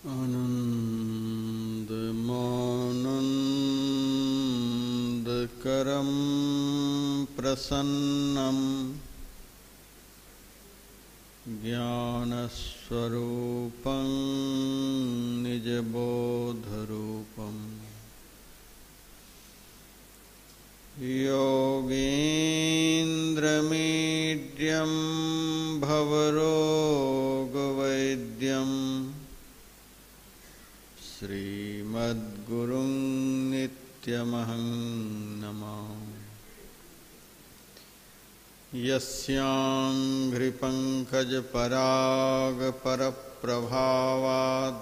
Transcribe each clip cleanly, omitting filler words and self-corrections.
आनन्दमानन्दकरं प्रसन्नं ज्ञानस्वरूपं निजबोधरूपं योगीन्द्रमीड्यं भवरोगवैद्यं श्रीमद्गुरुं नित्यमहं नमामि। यस्याङ्घ्रिपङ्कजपरागपरप्रभावात्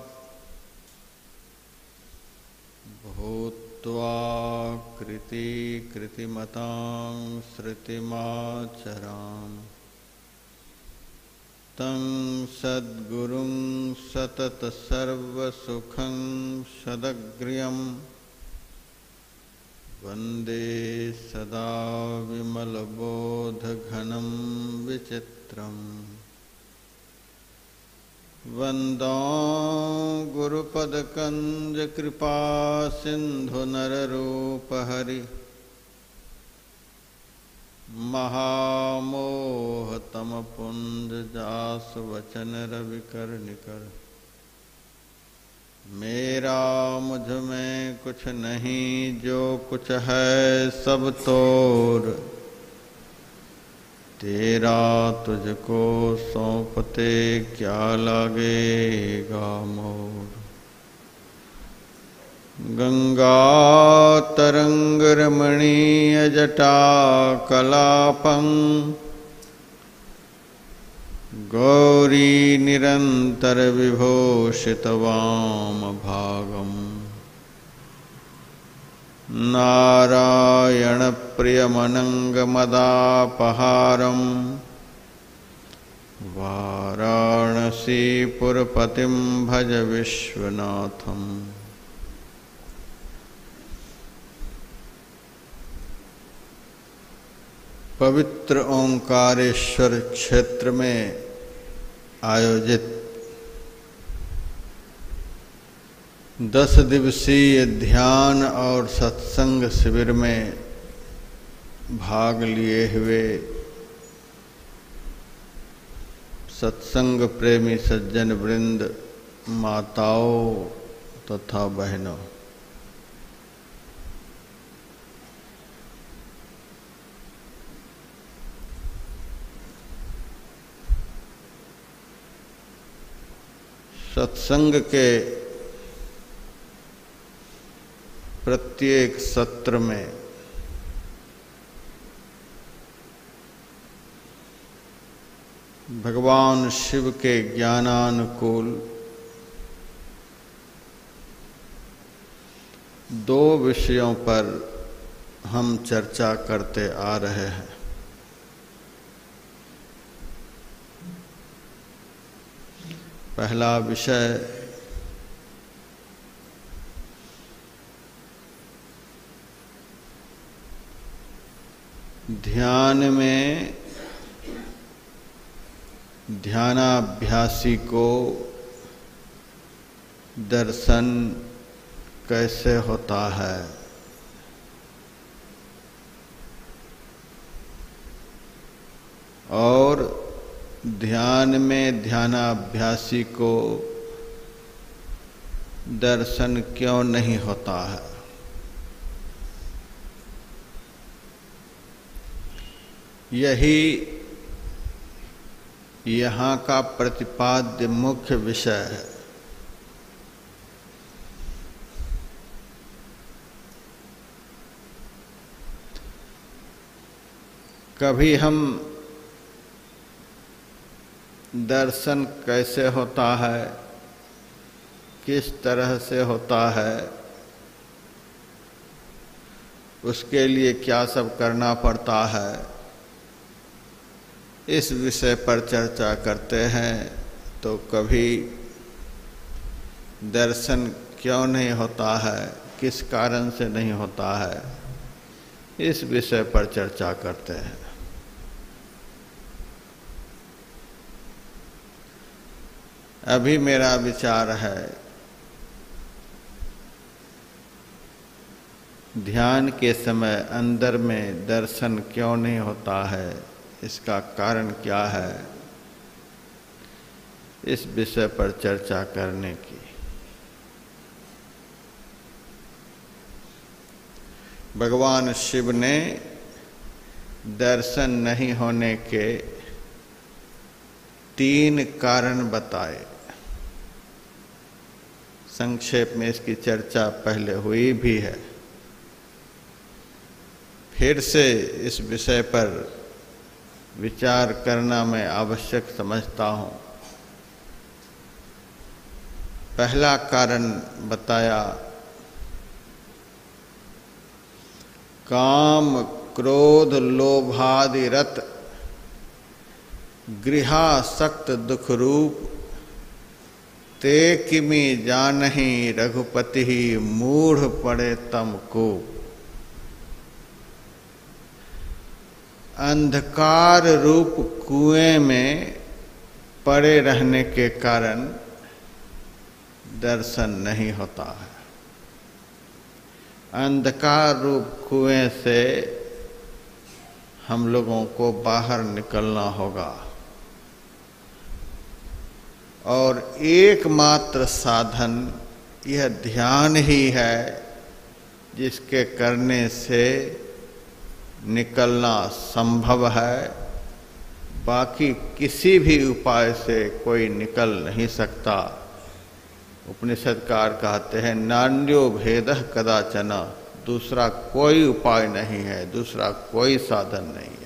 भूत्वा कृतिकृतिमतां श्रुतिमाचरामि तं सद्गुरुं सततसर्वसुखं सदग्र्यं वन्दे सदा विमलबोधघनं विचित्रम्। वन्दे गुरुपदकञ्जकृपासिन्धुनररूपहरि महामोहतमपुञ्जजासवचनरविकर्णिकर। मेरा मुझ में कुछ नहीं, जो कुछ है सब तोर, तेरा तुझको सौंपते क्या लागेगा मोर। गंगा तरंग रमणीय जटा कलापं गौरी निरंतर विभूषित वाम भागम। नारायण प्रियमनंगमदापहारं वाराणसीपुरपतिं भज विश्वनाथम्। पवित्र ओंकारेश्वर क्षेत्र में आयोजित 10 दिवसीय ध्यान और सत्संग शिविर में भाग लिए हुए सत्संग प्रेमी सज्जन वृंद, माताओं तथा बहनों, सत्संग के प्रत्येक सत्र में भगवान शिव के ज्ञानानुकूल 2 विषयों पर हम चर्चा करते आ रहे हैं। पहला विषय ध्यान में ध्यानाभ्यासी को दर्शन कैसे होता है, और ध्यान में ध्यानाभ्यासी को दर्शन क्यों नहीं होता है। यही यहाँ का प्रतिपाद्य मुख्य विषय है। कभी हम दर्शन कैसे होता है, किस तरह से होता है, उसके लिए क्या सब करना पड़ता है, इस विषय पर चर्चा करते हैं। तो कभी दर्शन क्यों नहीं होता है, किस कारण से नहीं होता है, इस विषय पर चर्चा करते हैं। अभी मेरा विचार है ध्यान के समय अंदर में दर्शन क्यों नहीं होता है, इसका कारण क्या है, इस विषय पर चर्चा करने की। भगवान शिव ने दर्शन नहीं होने के 3 कारण बताए। संक्षेप में इसकी चर्चा पहले हुई भी है, फिर से इस विषय पर विचार करना मैं आवश्यक समझता हूँ। पहला कारण बताया, काम क्रोध लोभादि रत गृहासक्त दुख रूप ते किमि जानहि रघुपति मूढ़ पड़े तम को। अंधकार रूप कुएं में पड़े रहने के कारण दर्शन नहीं होता है। अंधकार रूप कुएं से हम लोगों को बाहर निकलना होगा और एकमात्र साधन यह ध्यान ही है जिसके करने से निकलना संभव है। बाकी किसी भी उपाय से कोई निकल नहीं सकता। उपनिषदकार कहते हैं नान्यो भेदः कदाचन, दूसरा कोई उपाय नहीं है, दूसरा कोई साधन नहीं है।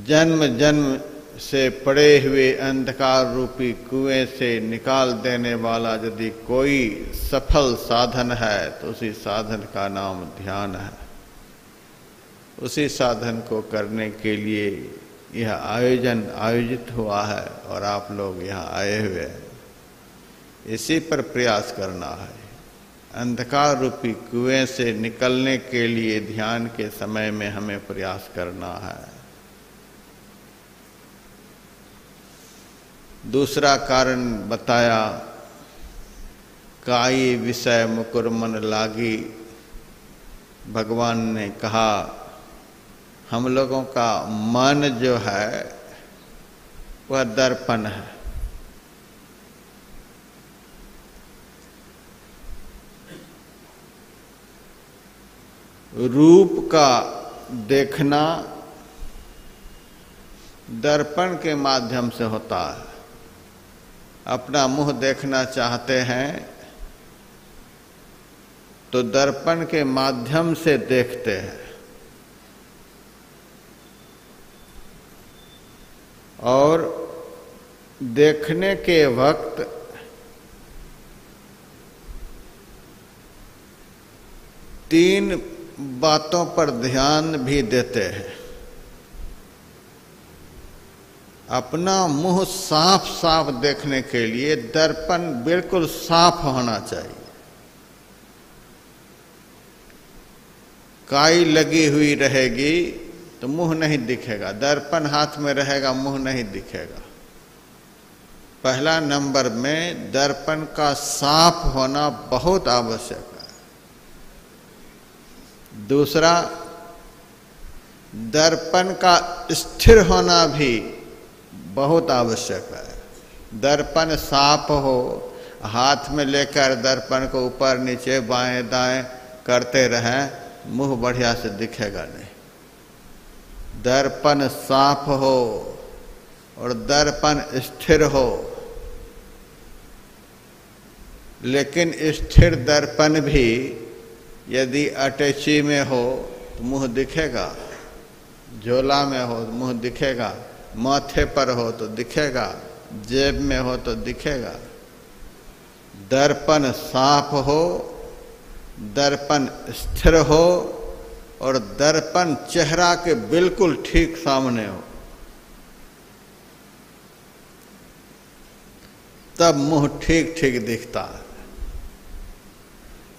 जन्म जन्म से पड़े हुए अंधकार रूपी कुएं से निकाल देने वाला यदि कोई सफल साधन है तो उसी साधन का नाम ध्यान है। उसी साधन को करने के लिए यह आयोजन आयोजित हुआ है और आप लोग यहाँ आए हुए हैं। इसी पर प्रयास करना है। अंधकार रूपी कुएं से निकलने के लिए ध्यान के समय में हमें प्रयास करना है। दूसरा कारण बताया, काई विषय मुकुर मन लागी। भगवान ने कहा हम लोगों का मन जो है वह दर्पण है। रूप का देखना दर्पण के माध्यम से होता है। अपना मुंह देखना चाहते हैं तो दर्पण के माध्यम से देखते हैं और देखने के वक्त तीन बातों पर ध्यान भी देते हैं। अपना मुंह साफ साफ देखने के लिए दर्पण बिल्कुल साफ होना चाहिए। काई लगी हुई रहेगी तो मुंह नहीं दिखेगा, दर्पण हाथ में रहेगा मुंह नहीं दिखेगा। पहला नंबर में दर्पण का साफ होना बहुत आवश्यक है। दूसरा, दर्पण का स्थिर होना भी बहुत आवश्यक है। दर्पण साफ हो, हाथ में लेकर दर्पण को ऊपर नीचे बाएं दाएं करते रहें, मुंह बढ़िया से दिखेगा नहीं। दर्पण साफ हो और दर्पण स्थिर हो। लेकिन स्थिर दर्पण भी यदि अटैची में हो तो मुंह दिखेगा, झोला में हो तो मुंह दिखेगा, माथे पर हो तो दिखेगा, जेब में हो तो दिखेगा। दर्पण साफ हो, दर्पण स्थिर हो और दर्पण चेहरा के बिल्कुल ठीक सामने हो, तब मुंह ठीक ठीक दिखता है।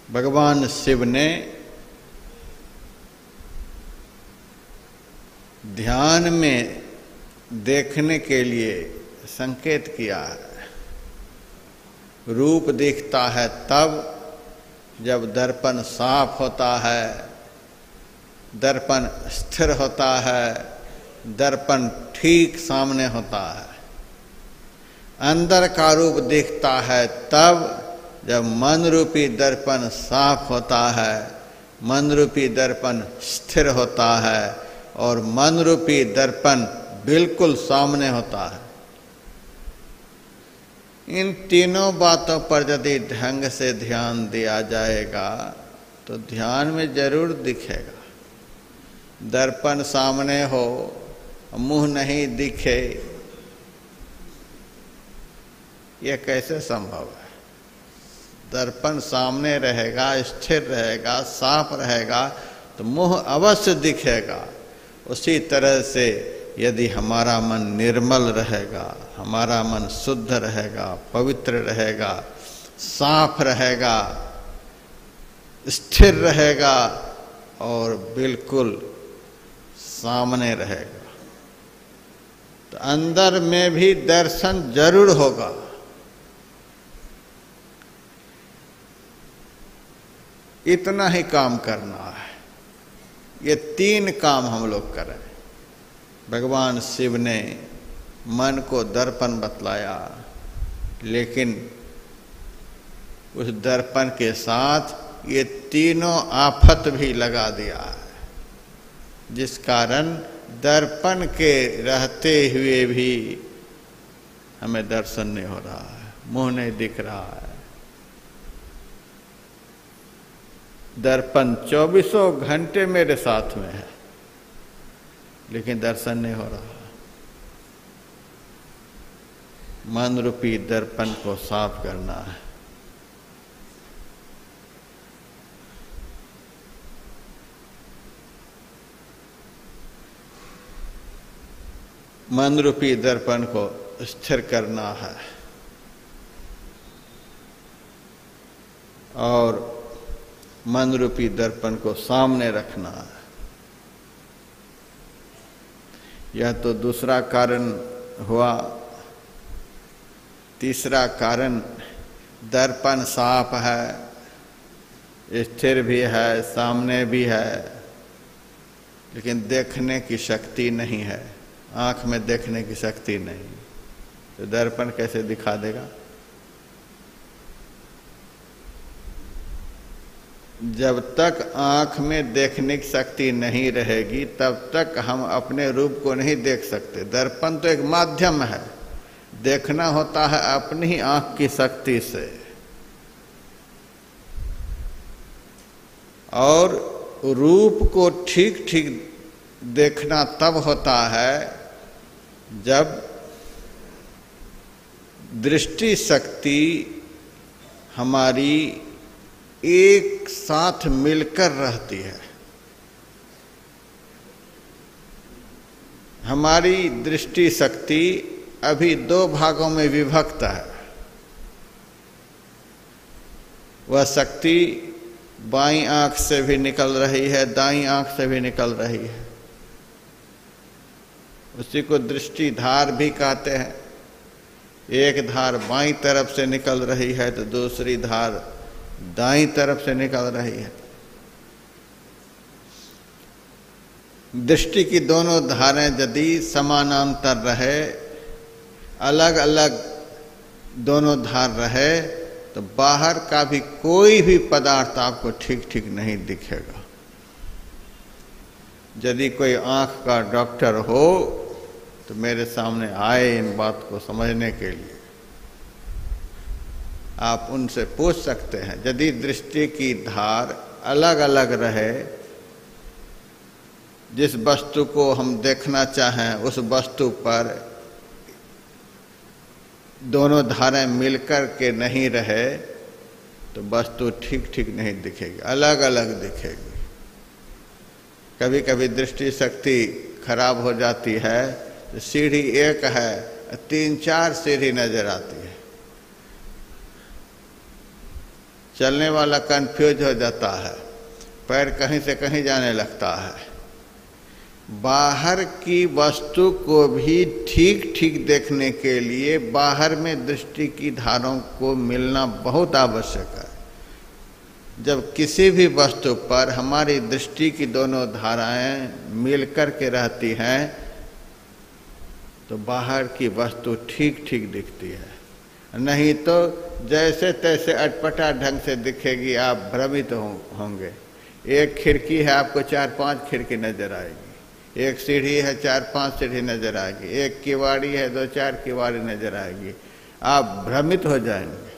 भगवान शिव ने ध्यान में देखने के लिए संकेत किया है। रूप दिखता है तब जब दर्पण साफ होता है, दर्पण स्थिर होता है, दर्पण ठीक सामने होता है। अंदर का रूप दिखता है तब जब मन रूपी दर्पण साफ होता है, मन रूपी दर्पण स्थिर होता है और मन रूपी दर्पण बिल्कुल सामने होता है। इन तीनों बातों पर यदि ढंग से ध्यान दिया जाएगा तो ध्यान में जरूर दिखेगा। दर्पण सामने हो, मुंह नहीं दिखे, यह कैसे संभव है? दर्पण सामने रहेगा, स्थिर रहेगा, साफ रहेगा तो मुंह अवश्य दिखेगा। उसी तरह से यदि हमारा मन निर्मल रहेगा, हमारा मन शुद्ध रहेगा, पवित्र रहेगा, साफ रहेगा, स्थिर रहेगा और बिल्कुल सामने रहेगा तो अंदर में भी दर्शन जरूर होगा। इतना ही काम करना है। ये तीन काम हम लोग करें। भगवान शिव ने मन को दर्पण बतलाया, लेकिन उस दर्पण के साथ ये तीनों आफत भी लगा दिया है, जिस कारण दर्पण के रहते हुए भी हमें दर्शन नहीं हो रहा है, मुंह नहीं दिख रहा है। दर्पण 24 घंटे मेरे साथ में है, लेकिन दर्शन नहीं हो रहा। मन रूपी दर्पण को साफ करना है। मन रूपी दर्पण को स्थिर करना है और मन रूपी दर्पण को सामने रखना है। यह तो दूसरा कारण हुआ। तीसरा कारण, दर्पण साफ है, स्थिर भी है, सामने भी है, लेकिन देखने की शक्ति नहीं है। आँख में देखने की शक्ति नहीं, तो दर्पण कैसे दिखा देगा? जब तक आँख में देखने की शक्ति नहीं रहेगी तब तक हम अपने रूप को नहीं देख सकते। दर्पण तो एक माध्यम है, देखना होता है अपनी ही आँख की शक्ति से। और रूप को ठीक ठीक देखना तब होता है जब दृष्टि शक्ति हमारी एक साथ मिलकर रहती है। हमारी दृष्टि शक्ति अभी दो भागों में विभक्त है। वह शक्ति बाईं आंख से भी निकल रही है, दाईं आंख से भी निकल रही है। उसी को दृष्टि धार भी कहते हैं। एक धार बाईं तरफ से निकल रही है तो दूसरी धार दाईं तरफ से निकल रही है। दृष्टि की दोनों धारें यदि समानांतर रहे, अलग अलग दोनों धार रहे, तो बाहर का भी कोई भी पदार्थ आपको ठीक ठीक नहीं दिखेगा। यदि कोई आंख का डॉक्टर हो तो मेरे सामने आए इन बात को समझने के लिए। आप उनसे पूछ सकते हैं। यदि दृष्टि की धार अलग अलग रहे, जिस वस्तु को हम देखना चाहें उस वस्तु पर दोनों धारें मिलकर के नहीं रहे तो वस्तु ठीक ठीक नहीं दिखेगी, अलग अलग दिखेगी। कभी कभी दृष्टि शक्ति खराब हो जाती है तो सीढ़ी एक है, 3-4 सीढ़ी नजर आती है। चलने वाला कंफ्यूज हो जाता है, पैर कहीं से कहीं जाने लगता है। बाहर की वस्तु को भी ठीक ठीक देखने के लिए बाहर में दृष्टि की धाराओं को मिलना बहुत आवश्यक है। जब किसी भी वस्तु पर हमारी दृष्टि की दोनों धाराएं मिल कर के रहती हैं तो बाहर की वस्तु ठीक ठीक दिखती है, नहीं तो जैसे तैसे अटपटा ढंग से दिखेगी, आप भ्रमित होंगे। एक खिड़की है, आपको 4-5 खिड़की नजर आएगी, एक सीढ़ी है, 4-5 सीढ़ी नजर आएगी, एक किवाड़ी है, 2-4 किवाड़ी नजर आएगी, आप भ्रमित हो जाएंगे।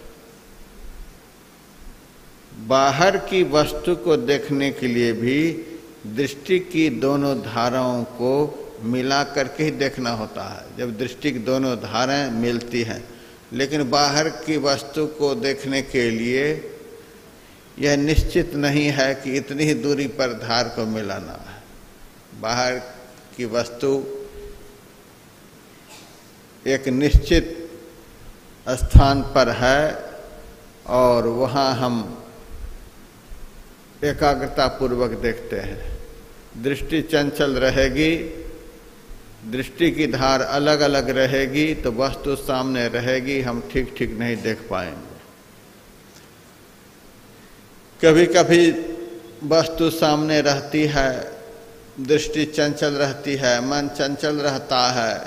बाहर की वस्तु को देखने के लिए भी दृष्टि की दोनों धाराओं को मिला करके ही देखना होता है। जब दृष्टि की दोनों धाराएं मिलती हैं, लेकिन बाहर की वस्तु को देखने के लिए यह निश्चित नहीं है कि इतनी ही दूरी पर धार को मिलाना है। बाहर की वस्तु एक निश्चित स्थान पर है और वहाँ हम एकाग्रता पूर्वक देखते हैं। दृष्टि चंचल रहेगी, दृष्टि की धार अलग अलग रहेगी तो वस्तु सामने रहेगी, हम ठीक ठीक नहीं देख पाएंगे। कभी कभी वस्तु सामने रहती है, दृष्टि चंचल रहती है, मन चंचल रहता है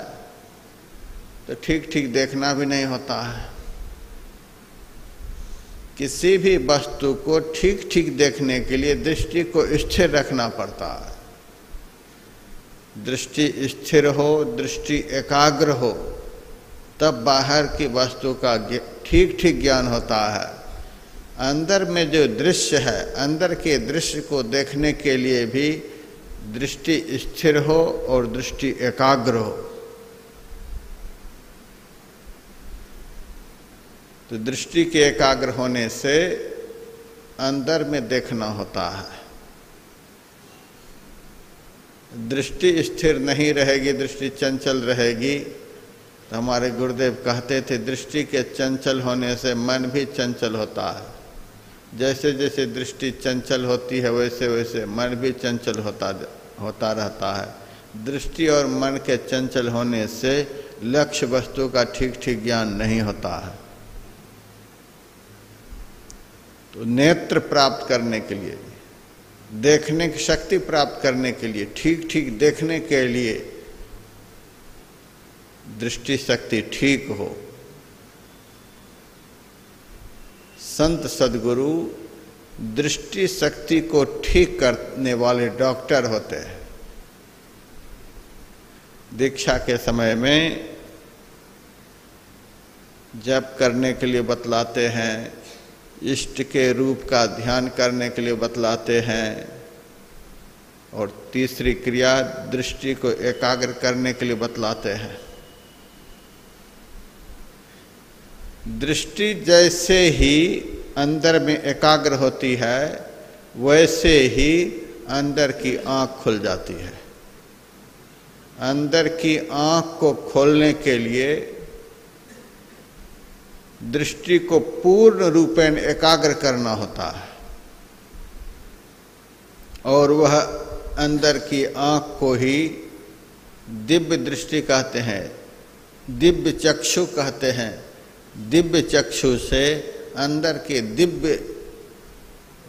तो ठीक ठीक देखना भी नहीं होता है। किसी भी वस्तु को ठीक ठीक देखने के लिए दृष्टि को स्थिर रखना पड़ता है। दृष्टि स्थिर हो, दृष्टि एकाग्र हो, तब बाहर की वस्तु का ठीक ठीक ज्ञान होता है। अंदर में जो दृश्य है, अंदर के दृश्य को देखने के लिए भी दृष्टि स्थिर हो और दृष्टि एकाग्र हो। तो दृष्टि के एकाग्र होने से अंदर में देखना होता है। दृष्टि स्थिर नहीं रहेगी, दृष्टि चंचल रहेगी तो हमारे गुरुदेव कहते थे दृष्टि के चंचल होने से मन भी चंचल होता है। जैसे जैसे दृष्टि चंचल होती है वैसे वैसे मन भी चंचल होता रहता है। दृष्टि और मन के चंचल होने से लक्ष्य वस्तु का ठीक ठीक ज्ञान नहीं होता है। तो नेत्र प्राप्त करने के लिए, देखने की शक्ति प्राप्त करने के लिए, ठीक ठीक देखने के लिए दृष्टि शक्ति ठीक हो। संत सद्गुरु दृष्टि शक्ति को ठीक करने वाले डॉक्टर होते हैं। दीक्षा के समय में जप करने के लिए बतलाते हैं, इष्ट के रूप का ध्यान करने के लिए बतलाते हैं, और तीसरी क्रिया दृष्टि को एकाग्र करने के लिए बतलाते हैं। दृष्टि जैसे ही अंदर में एकाग्र होती है वैसे ही अंदर की आंख खुल जाती है। अंदर की आंख को खोलने के लिए दृष्टि को पूर्ण रूपेण एकाग्र करना होता है, और वह अंदर की आंख को ही दिव्य दृष्टि कहते हैं, दिव्य चक्षु कहते हैं। दिव्य चक्षु से अंदर के दिव्य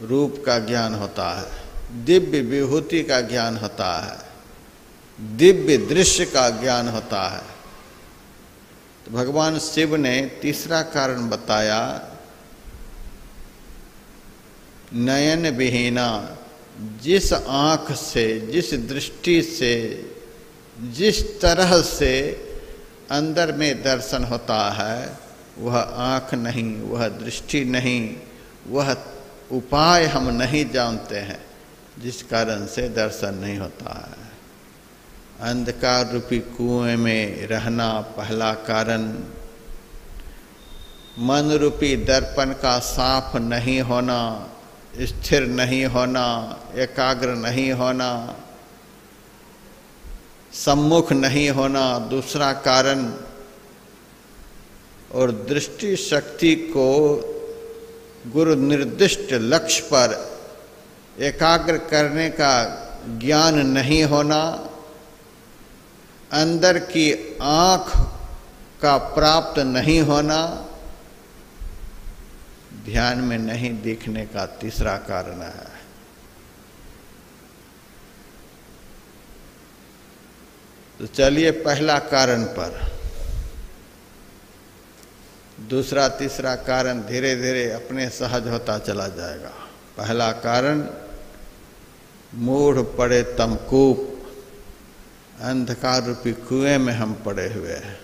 रूप का ज्ञान होता है, दिव्य विभूति का ज्ञान होता है, दिव्य दृश्य का ज्ञान होता है। तो भगवान शिव ने तीसरा कारण बताया, नयन विहीना, जिस आँख से, जिस दृष्टि से, जिस तरह से अंदर में दर्शन होता है वह आँख नहीं, वह दृष्टि नहीं, वह उपाय हम नहीं जानते हैं, जिस कारण से दर्शन नहीं होता है। अंधकार रूपी कुएं में रहना पहला कारण, मन रूपी दर्पण का साफ नहीं होना, स्थिर नहीं होना, एकाग्र नहीं होना, सम्मुख नहीं होना दूसरा कारण। और दृष्टि शक्ति को गुरु निर्दिष्ट लक्ष्य पर एकाग्र करने का ज्ञान नहीं होना अंदर की आंख का प्राप्त नहीं होना ध्यान में नहीं दिखने का तीसरा कारण है। तो चलिए पहला कारण पर, दूसरा तीसरा कारण धीरे धीरे अपने सहज होता चला जाएगा। पहला कारण, मूढ़ पड़े तमकूप, अंधकार रूपी कुएं में हम पड़े हुए हैं।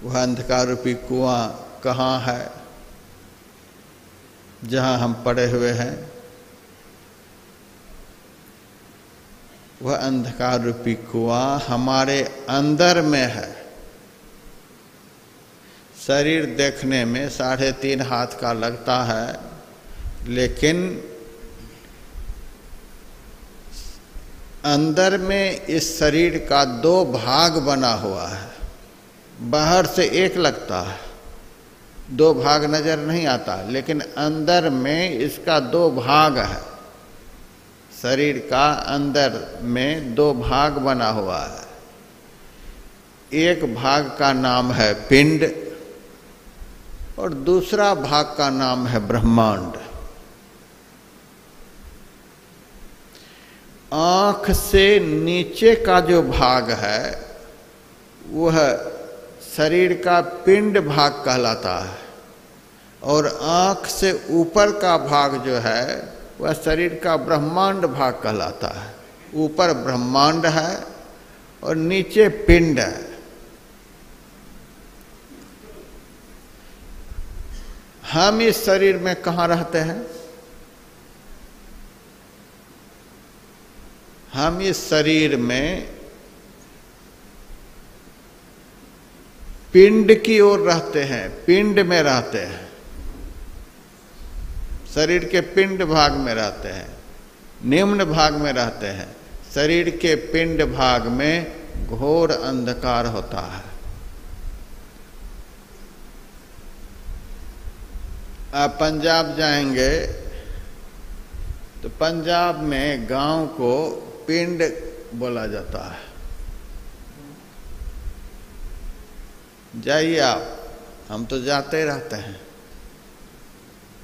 वह अंधकार रूपी कुआं कहाँ है जहां हम पड़े हुए हैं? वह अंधकार रूपी कुआं हमारे अंदर में है। शरीर देखने में 3.5 हाथ का लगता है, लेकिन अंदर में इस शरीर का 2 भाग बना हुआ है। बाहर से एक लगता है, 2 भाग नजर नहीं आता, लेकिन अंदर में इसका 2 भाग है। शरीर का अंदर में 2 भाग बना हुआ है। एक भाग का नाम है पिंड और दूसरा भाग का नाम है ब्रह्मांड। आंख से नीचे का जो भाग है वह शरीर का पिंड भाग कहलाता है, और आंख से ऊपर का भाग जो है वह शरीर का ब्रह्मांड भाग कहलाता है। ऊपर ब्रह्मांड है और नीचे पिंड है। हम इस शरीर में कहाँ रहते हैं? हम इस शरीर में पिंड की ओर रहते हैं, पिंड में रहते हैं। शरीर के पिंड भाग में रहते हैं, निम्न भाग में रहते हैं। शरीर के पिंड भाग में घोर अंधकार होता है। आप पंजाब जाएंगे तो पंजाब में गांव को पिंड बोला जाता है। जाइए आप, हम तो जाते रहते हैं।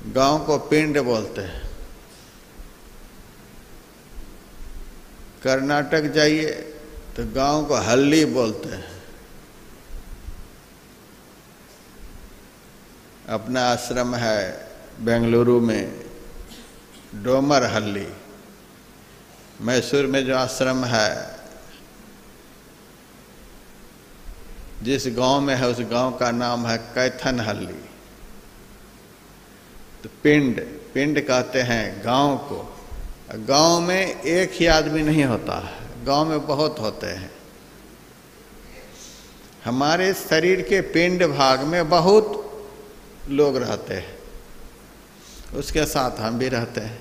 गांव को पिंड बोलते हैं। कर्नाटक जाइए तो गांव को हल्ली बोलते हैं। अपना आश्रम है बेंगलुरु में, डोमर हल्ली। मैसूर में जो आश्रम है, जिस गांव में है उस गांव का नाम है कैथन हल्ली। तो पिंड कहते हैं गांव को। गांव में एक ही आदमी नहीं होता है, गांव में बहुत होते हैं। हमारे शरीर के पिंड भाग में बहुत लोग रहते हैं, उसके साथ हम भी रहते हैं।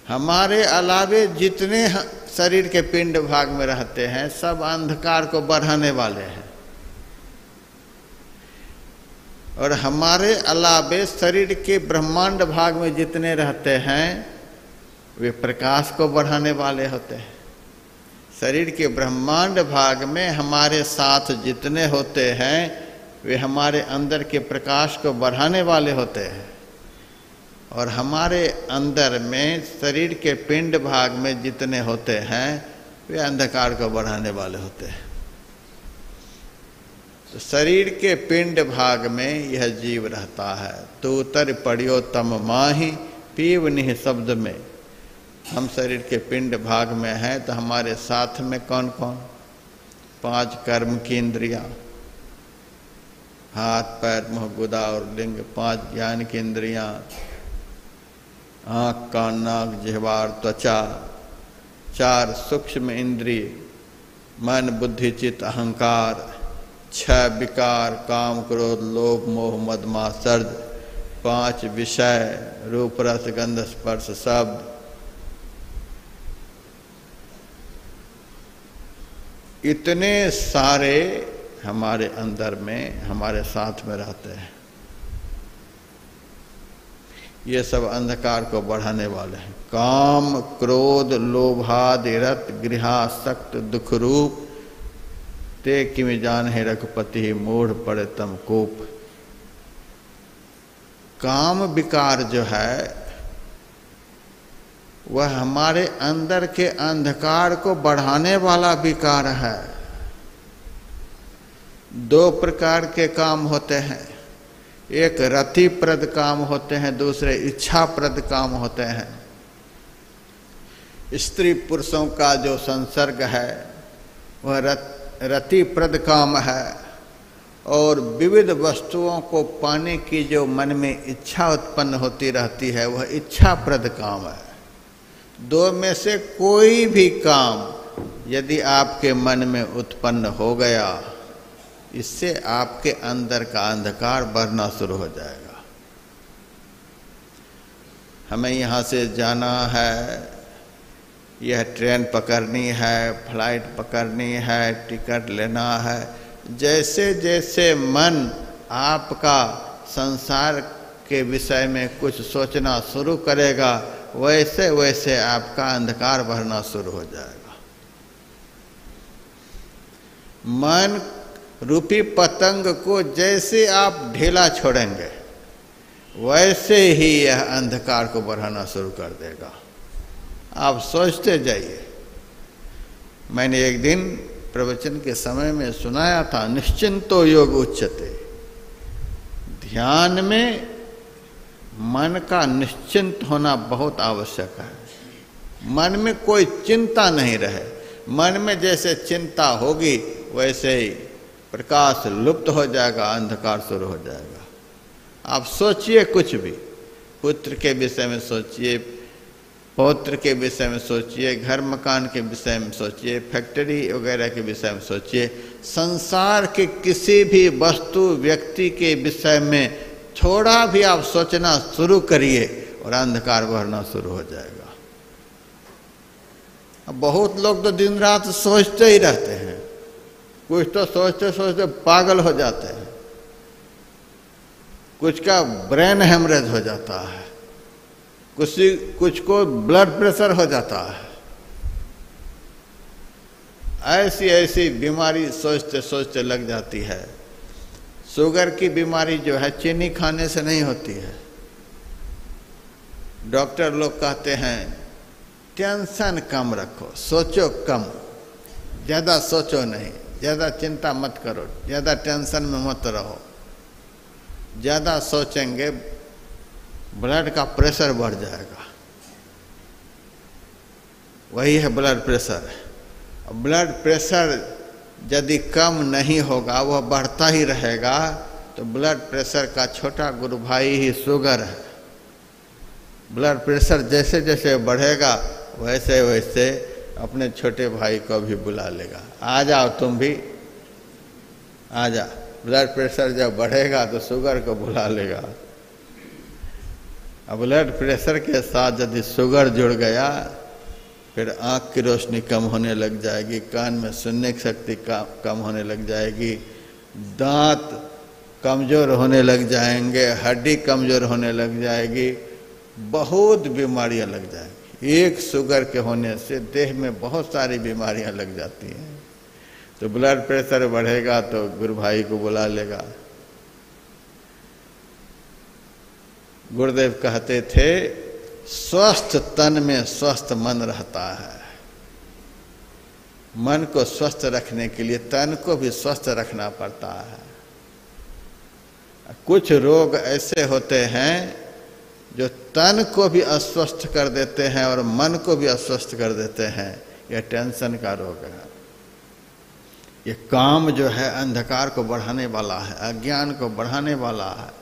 हमारे अलावे जितने शरीर के पिंड भाग में रहते हैं सब अंधकार को बढ़ाने वाले हैं, और हमारे अलावे शरीर के ब्रह्मांड भाग में जितने रहते हैं वे प्रकाश को बढ़ाने वाले होते हैं। शरीर के ब्रह्मांड भाग में हमारे साथ जितने होते हैं वे हमारे अंदर के प्रकाश को बढ़ाने वाले होते हैं, और हमारे अंदर में शरीर के पिंड भाग में जितने होते हैं वे अंधकार को बढ़ाने वाले होते हैं। तो शरीर के पिंड भाग में यह जीव रहता है। तो उतर पड़ियो तम माही पीव निह शब्द में। हम शरीर के पिंड भाग में हैं, तो हमारे साथ में कौन कौन? 5 कर्म की इंद्रियां, हाथ पैर मुंह गुदा और लिंग। 5 ज्ञान की इंद्रियां, आँख कान नाक जिह्वा त्वचा। 4 सूक्ष्म इंद्रिय, मन बुद्धि चित्त अहंकार। 6 विकार, काम क्रोध लोभ मोह मद मात्सर्य। 5 विषय, रूप रस गंध स्पर्श शब्द। इतने सारे हमारे अंदर में हमारे साथ में रहते हैं। ये सब अंधकार को बढ़ाने वाले हैं। काम क्रोध लोभादि रत गृहासक्त दुख रूप ते किमि जान है रघुपति मूढ़ पड़े तम कोप। काम विकार जो है वह हमारे अंदर के अंधकार को बढ़ाने वाला विकार है। दो प्रकार के काम होते हैं, एक रतिप्रद काम होते हैं, दूसरे इच्छाप्रद काम होते हैं। स्त्री पुरुषों का जो संसर्ग है वह रतिप्रद काम है, और विविध वस्तुओं को पाने की जो मन में इच्छा उत्पन्न होती रहती है वह इच्छाप्रद काम है। दो में से कोई भी काम यदि आपके मन में उत्पन्न हो गया, इससे आपके अंदर का अंधकार बढ़ना शुरू हो जाएगा। हमें यहाँ से जाना है, यह ट्रेन पकड़नी है, फ्लाइट पकड़नी है, टिकट लेना है। जैसे जैसे मन आपका संसार के विषय में कुछ सोचना शुरू करेगा, वैसे वैसे आपका अंधकार बढ़ना शुरू हो जाएगा। मन रूपी पतंग को जैसे आप ढीला छोड़ेंगे, वैसे ही यह अंधकार को बढ़ाना शुरू कर देगा। आप सोचते जाइए। मैंने एक दिन प्रवचन के समय में सुनाया था, निश्चिंतो योग उच्यते। ध्यान में मन का निश्चिंत होना बहुत आवश्यक है। मन में कोई चिंता नहीं रहे। मन में जैसे चिंता होगी वैसे ही प्रकाश लुप्त हो जाएगा, अंधकार शुरू हो जाएगा। आप सोचिए कुछ भी, पुत्र के विषय में सोचिए, पौत्र के विषय में सोचिए, घर मकान के विषय में सोचिए, फैक्ट्री वगैरह के विषय में सोचिए। संसार के किसी भी वस्तु व्यक्ति के विषय में थोड़ा भी आप सोचना शुरू करिए और अंधकार बढ़ना शुरू हो जाएगा। अब बहुत लोग तो दिन रात सोचते ही रहते हैं, कुछ तो सोचते सोचते पागल हो जाते हैं, कुछ का ब्रेन हेमरेज हो जाता है, कुछ को ब्लड प्रेशर हो जाता है। ऐसी ऐसी बीमारी सोचते सोचते लग जाती है। शुगर की बीमारी जो है चीनी खाने से नहीं होती है। डॉक्टर लोग कहते हैं टेंशन कम रखो, सोचो कम, ज़्यादा सोचो नहीं, ज़्यादा चिंता मत करो, ज़्यादा टेंशन में मत रहो। ज़्यादा सोचेंगे ब्लड का प्रेशर बढ़ जाएगा। वही है ब्लड प्रेशर। ब्लड प्रेशर यदि कम नहीं होगा, वह बढ़ता ही रहेगा, तो ब्लड प्रेशर का छोटा गुरु भाई ही शुगर है। ब्लड प्रेशर जैसे जैसे बढ़ेगा वैसे वैसे अपने छोटे भाई को भी बुला लेगा, आ जाओ तुम भी आ जा। ब्लड प्रेशर जब बढ़ेगा तो शुगर को बुला लेगा। अब ब्लड प्रेशर के साथ यदि शुगर जुड़ गया, फिर आँख की रोशनी कम होने लग जाएगी, कान में सुनने की शक्ति कम होने लग जाएगी, दांत कमज़ोर होने लग जाएंगे, हड्डी कमज़ोर होने लग जाएगी, बहुत बीमारियां लग जाएंगी। एक शुगर के होने से देह में बहुत सारी बीमारियां लग जाती हैं। तो ब्लड प्रेशर बढ़ेगा तो गुरु भाई को बुला लेगा। गुरुदेव कहते थे स्वस्थ तन में स्वस्थ मन रहता है। मन को स्वस्थ रखने के लिए तन को भी स्वस्थ रखना पड़ता है। कुछ रोग ऐसे होते हैं जो तन को भी अस्वस्थ कर देते हैं और मन को भी अस्वस्थ कर देते हैं। यह टेंशन का रोग है। ये काम जो है अंधकार को बढ़ाने वाला है, अज्ञान को बढ़ाने वाला है।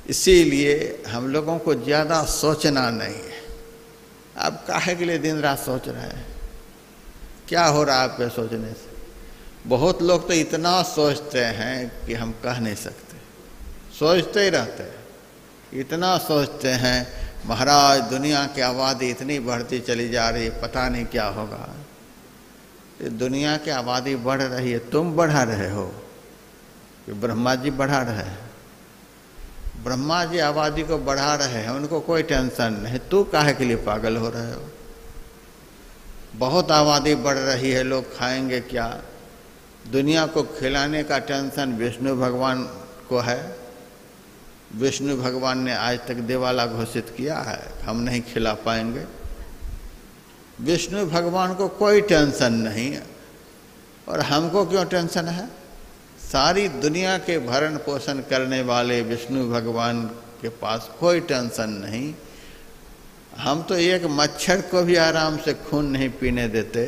इसीलिए हम लोगों को ज़्यादा सोचना नहीं है। आप काहे के लिए दिन रात सोच रहे हैं? क्या हो रहा है आपके सोचने से? बहुत लोग तो इतना सोचते हैं कि हम कह नहीं सकते, सोचते ही रहते हैं। इतना सोचते हैं महाराज दुनिया की आबादी इतनी बढ़ती चली जा रही है, पता नहीं क्या होगा। ये दुनिया की आबादी बढ़ रही है, तुम बढ़ा रहे हो कि ब्रह्मा जी बढ़ा रहे हैं? ब्रह्मा जी आबादी को बढ़ा रहे हैं, उनको कोई टेंशन नहीं, तू काहे के लिए पागल हो रहे हो? बहुत आबादी बढ़ रही है, लोग खाएंगे क्या? दुनिया को खिलाने का टेंशन विष्णु भगवान को है। विष्णु भगवान ने आज तक दिवाला घोषित किया है, हम नहीं खिला पाएंगे। विष्णु भगवान को कोई टेंशन नहीं है, और हमको क्यों टेंशन है? सारी दुनिया के भरण पोषण करने वाले विष्णु भगवान के पास कोई टेंशन नहीं। हम तो एक मच्छर को भी आराम से खून नहीं पीने देते,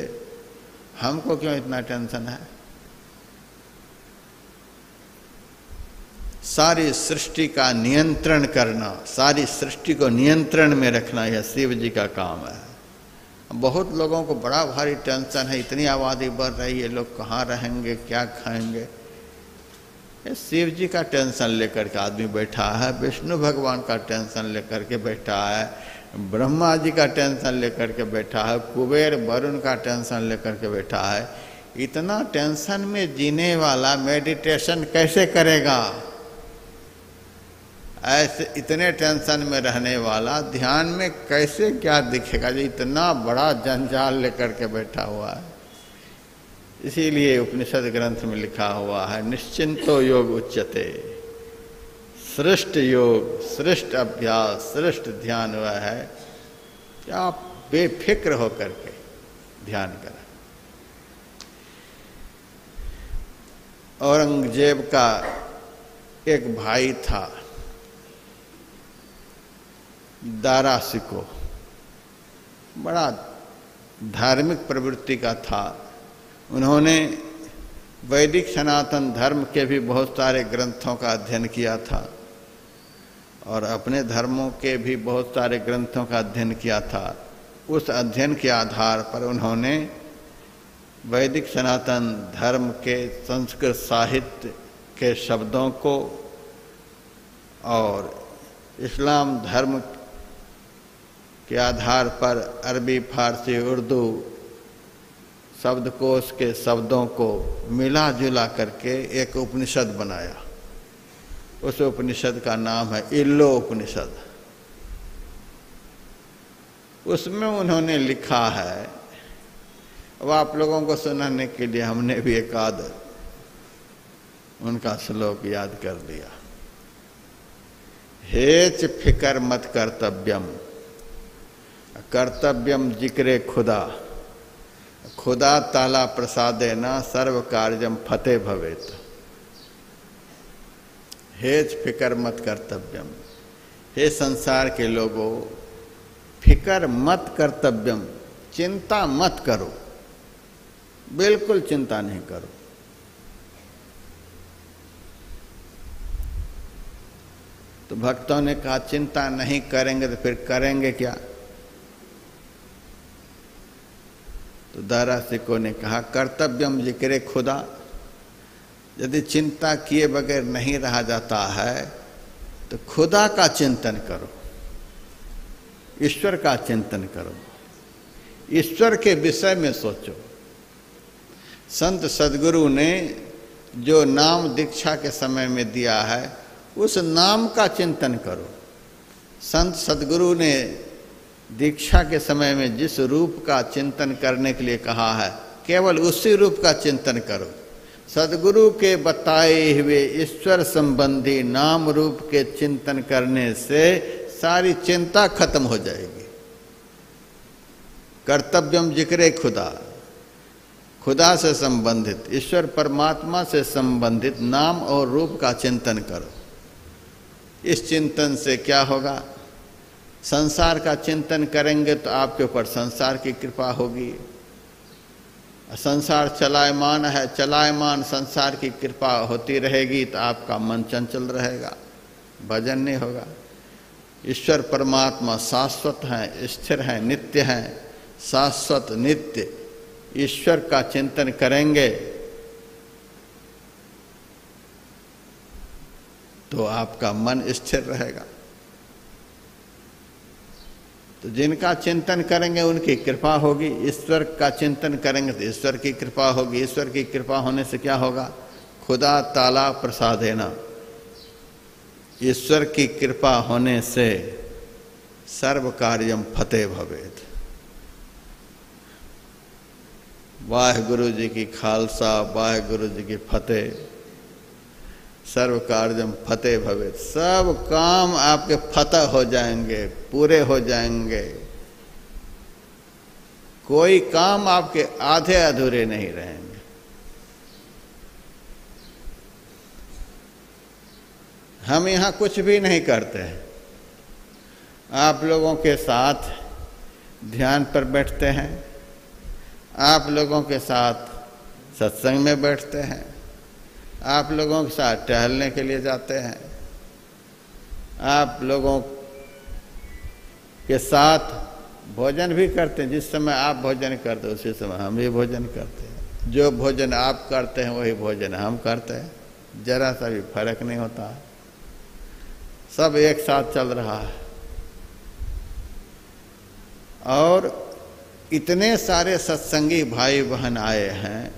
हमको क्यों इतना टेंशन है? सारी सृष्टि का नियंत्रण करना, सारी सृष्टि को नियंत्रण में रखना, यह शिव जी का काम है। बहुत लोगों को बड़ा भारी टेंशन है, इतनी आबादी बढ़ रही है, लोग कहाँ रहेंगे, क्या खाएंगे? ये शिव जी का टेंशन लेकर के आदमी बैठा है, विष्णु भगवान का टेंशन लेकर के बैठा है, ब्रह्मा जी का टेंशन लेकर के बैठा है, कुबेर वरुण का टेंशन लेकर के बैठा है। इतना टेंशन में जीने वाला मेडिटेशन कैसे करेगा? ऐसे इतने टेंशन में रहने वाला ध्यान में कैसे क्या दिखेगा, जो इतना बड़ा जंजाल लेकर के बैठा हुआ है। इसीलिए उपनिषद ग्रंथ में लिखा हुआ है, निश्चिंतो योग उच्यते। श्रेष्ठ योग, श्रेष्ठ अभ्यास, श्रेष्ठ ध्यान वह है कि आप बेफिक्र होकर के ध्यान करें। औरंगजेब का एक भाई था, दारा शिकोह, बड़ा धार्मिक प्रवृत्ति का था। उन्होंने वैदिक सनातन धर्म के भी बहुत सारे ग्रंथों का अध्ययन किया था, और अपने धर्मों के भी बहुत सारे ग्रंथों का अध्ययन किया था। उस अध्ययन के आधार पर उन्होंने वैदिक सनातन धर्म के संस्कृत साहित्य के शब्दों को और इस्लाम धर्म के आधार पर अरबी, फारसी, उर्दू शब्दकोश के शब्दों को मिला जुला करके एक उपनिषद बनाया। उस उपनिषद का नाम है इल्लो उपनिषद। उसमें उन्होंने लिखा है, अब आप लोगों को सुनाने के लिए हमने भी एक आध उनका श्लोक याद कर दिया। हेच फिकर मत कर्तव्यम, कर्तव्यम जिक्रे खुदा, खुदा ताला प्रसादे न सर्व कार्यम फतेह भवेत। हेच फिकर मत कर्तव्यम, हे संसार के लोगों, फिकर मत कर्तव्यम, चिंता मत करो, बिल्कुल चिंता नहीं करो। तो भक्तों ने कहा चिंता नहीं करेंगे तो फिर करेंगे क्या? तो दारा शिकोह ने कहा कर्तव्यम जिक्रे खुदा, यदि चिंता किए बगैर नहीं रहा जाता है तो खुदा का चिंतन करो, ईश्वर का चिंतन करो, ईश्वर के विषय में सोचो। संत सद्गुरु ने जो नाम दीक्षा के समय में दिया है उस नाम का चिंतन करो। संत सद्गुरु ने दीक्षा के समय में जिस रूप का चिंतन करने के लिए कहा है, केवल उसी रूप का चिंतन करो। सद्गुरु के बताए हुए ईश्वर संबंधी नाम रूप के चिंतन करने से सारी चिंता खत्म हो जाएगी। कर्तव्यम जिक्रे खुदा, खुदा से संबंधित, ईश्वर परमात्मा से संबंधित नाम और रूप का चिंतन करो। इस चिंतन से क्या होगा? संसार का चिंतन करेंगे तो आपके ऊपर संसार की कृपा होगी। संसार चलायमान है, चलायमान संसार की कृपा होती रहेगी तो आपका मन चंचल रहेगा, भजन नहीं होगा। ईश्वर परमात्मा शाश्वत हैं, स्थिर हैं, नित्य हैं। शाश्वत नित्य ईश्वर का चिंतन करेंगे तो आपका मन स्थिर रहेगा। तो जिनका चिंतन करेंगे उनकी कृपा होगी, ईश्वर का चिंतन करेंगे तो ईश्वर की कृपा होगी। ईश्वर की कृपा होने से क्या होगा? खुदा ताला प्रसादेना, ईश्वर की कृपा होने से सर्व कार्यम फतेह भवेत। वाहेगुरु जी की खालसा, वाहेगुरु जी की फतेह, सर्व कार्यम फतेह भवेत। सब काम आपके फतह हो जाएंगे, पूरे हो जाएंगे। कोई काम आपके आधे अधूरे नहीं रहेंगे। हम यहाँ कुछ भी नहीं करते हैं, आप लोगों के साथ ध्यान पर बैठते हैं, आप लोगों के साथ सत्संग में बैठते हैं, आप लोगों के साथ टहलने के लिए जाते हैं, आप लोगों के साथ भोजन भी करते हैं। जिस समय आप भोजन करते हैं उसी समय हम भी भोजन करते हैं। जो भोजन आप करते हैं वही भोजन हम करते हैं, जरा सा भी फर्क नहीं होता, सब एक साथ चल रहा है। और इतने सारे सत्संगी भाई बहन आए हैं,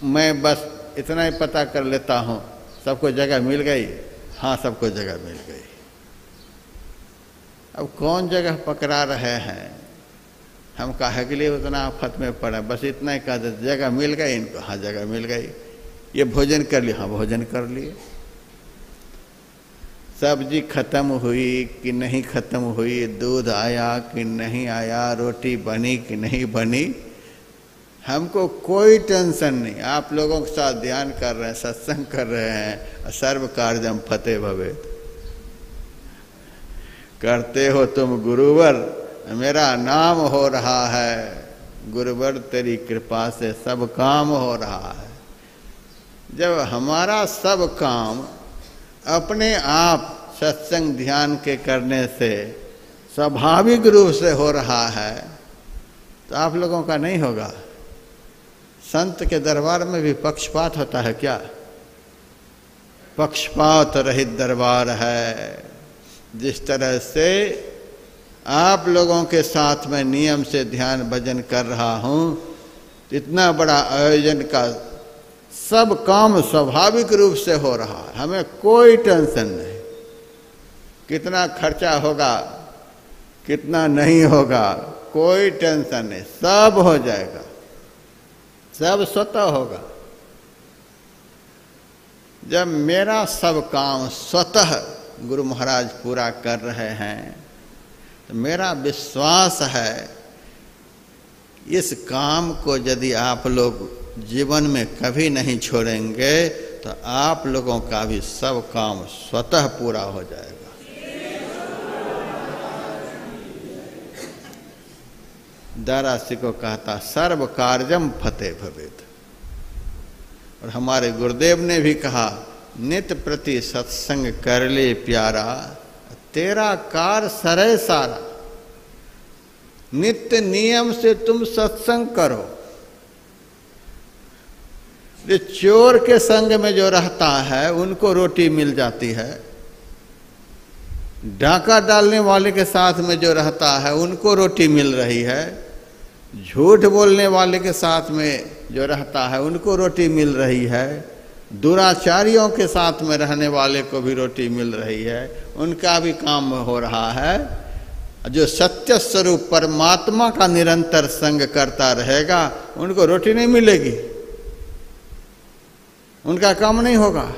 मैं बस इतना ही पता कर लेता हूँ सबको जगह मिल गई। हाँ, सबको जगह मिल गई। अब कौन जगह पकड़ा रहे हैं, हम काहे के लिए उतना आफत में पड़े। बस इतना ही कहा जगह मिल गई इनको, हाँ जगह मिल गई। ये भोजन कर लिए, हाँ भोजन कर लिए। सब्जी खत्म हुई कि नहीं खत्म हुई, दूध आया कि नहीं आया, रोटी बनी कि नहीं बनी, हमको कोई टेंशन नहीं। आप लोगों के साथ ध्यान कर रहे हैं, सत्संग कर रहे हैं, सर्व कार्यम फतेह भवेत। करते हो तुम गुरुवर, मेरा नाम हो रहा है। गुरुवर तेरी कृपा से सब काम हो रहा है। जब हमारा सब काम अपने आप सत्संग ध्यान के करने से स्वाभाविक रूप से हो रहा है, तो आप लोगों का नहीं होगा। संत के दरबार में भी पक्षपात होता है क्या? पक्षपात रहित दरबार है। जिस तरह से आप लोगों के साथ में नियम से ध्यान भजन कर रहा हूँ, इतना बड़ा आयोजन का सब काम स्वाभाविक रूप से हो रहा है, हमें कोई टेंशन नहीं। कितना खर्चा होगा, कितना नहीं होगा, कोई टेंशन नहीं, सब हो जाएगा, सब स्वतः होगा। जब मेरा सब काम स्वतः गुरु महाराज पूरा कर रहे हैं, तो मेरा विश्वास है इस काम को यदि आप लोग जीवन में कभी नहीं छोड़ेंगे तो आप लोगों का भी सब काम स्वतः पूरा हो जाएगा। दारासी को कहता सर्व कार्यम फतेह भवेत। और हमारे गुरुदेव ने भी कहा नित्य प्रति सत्संग कर ले प्यारा, तेरा कार सरे सारा। नित्य नियम से तुम सत्संग करो। जो चोर के संग में जो रहता है उनको रोटी मिल जाती है, डाका डालने वाले के साथ में जो रहता है उनको रोटी मिल रही है, झूठ बोलने वाले के साथ में जो रहता है उनको रोटी मिल रही है, दुराचारियों के साथ में रहने वाले को भी रोटी मिल रही है, उनका भी काम हो रहा है। जो सत्य स्वरूप परमात्मा का निरंतर संग करता रहेगा उनको रोटी नहीं मिलेगी, उनका काम नहीं होगा।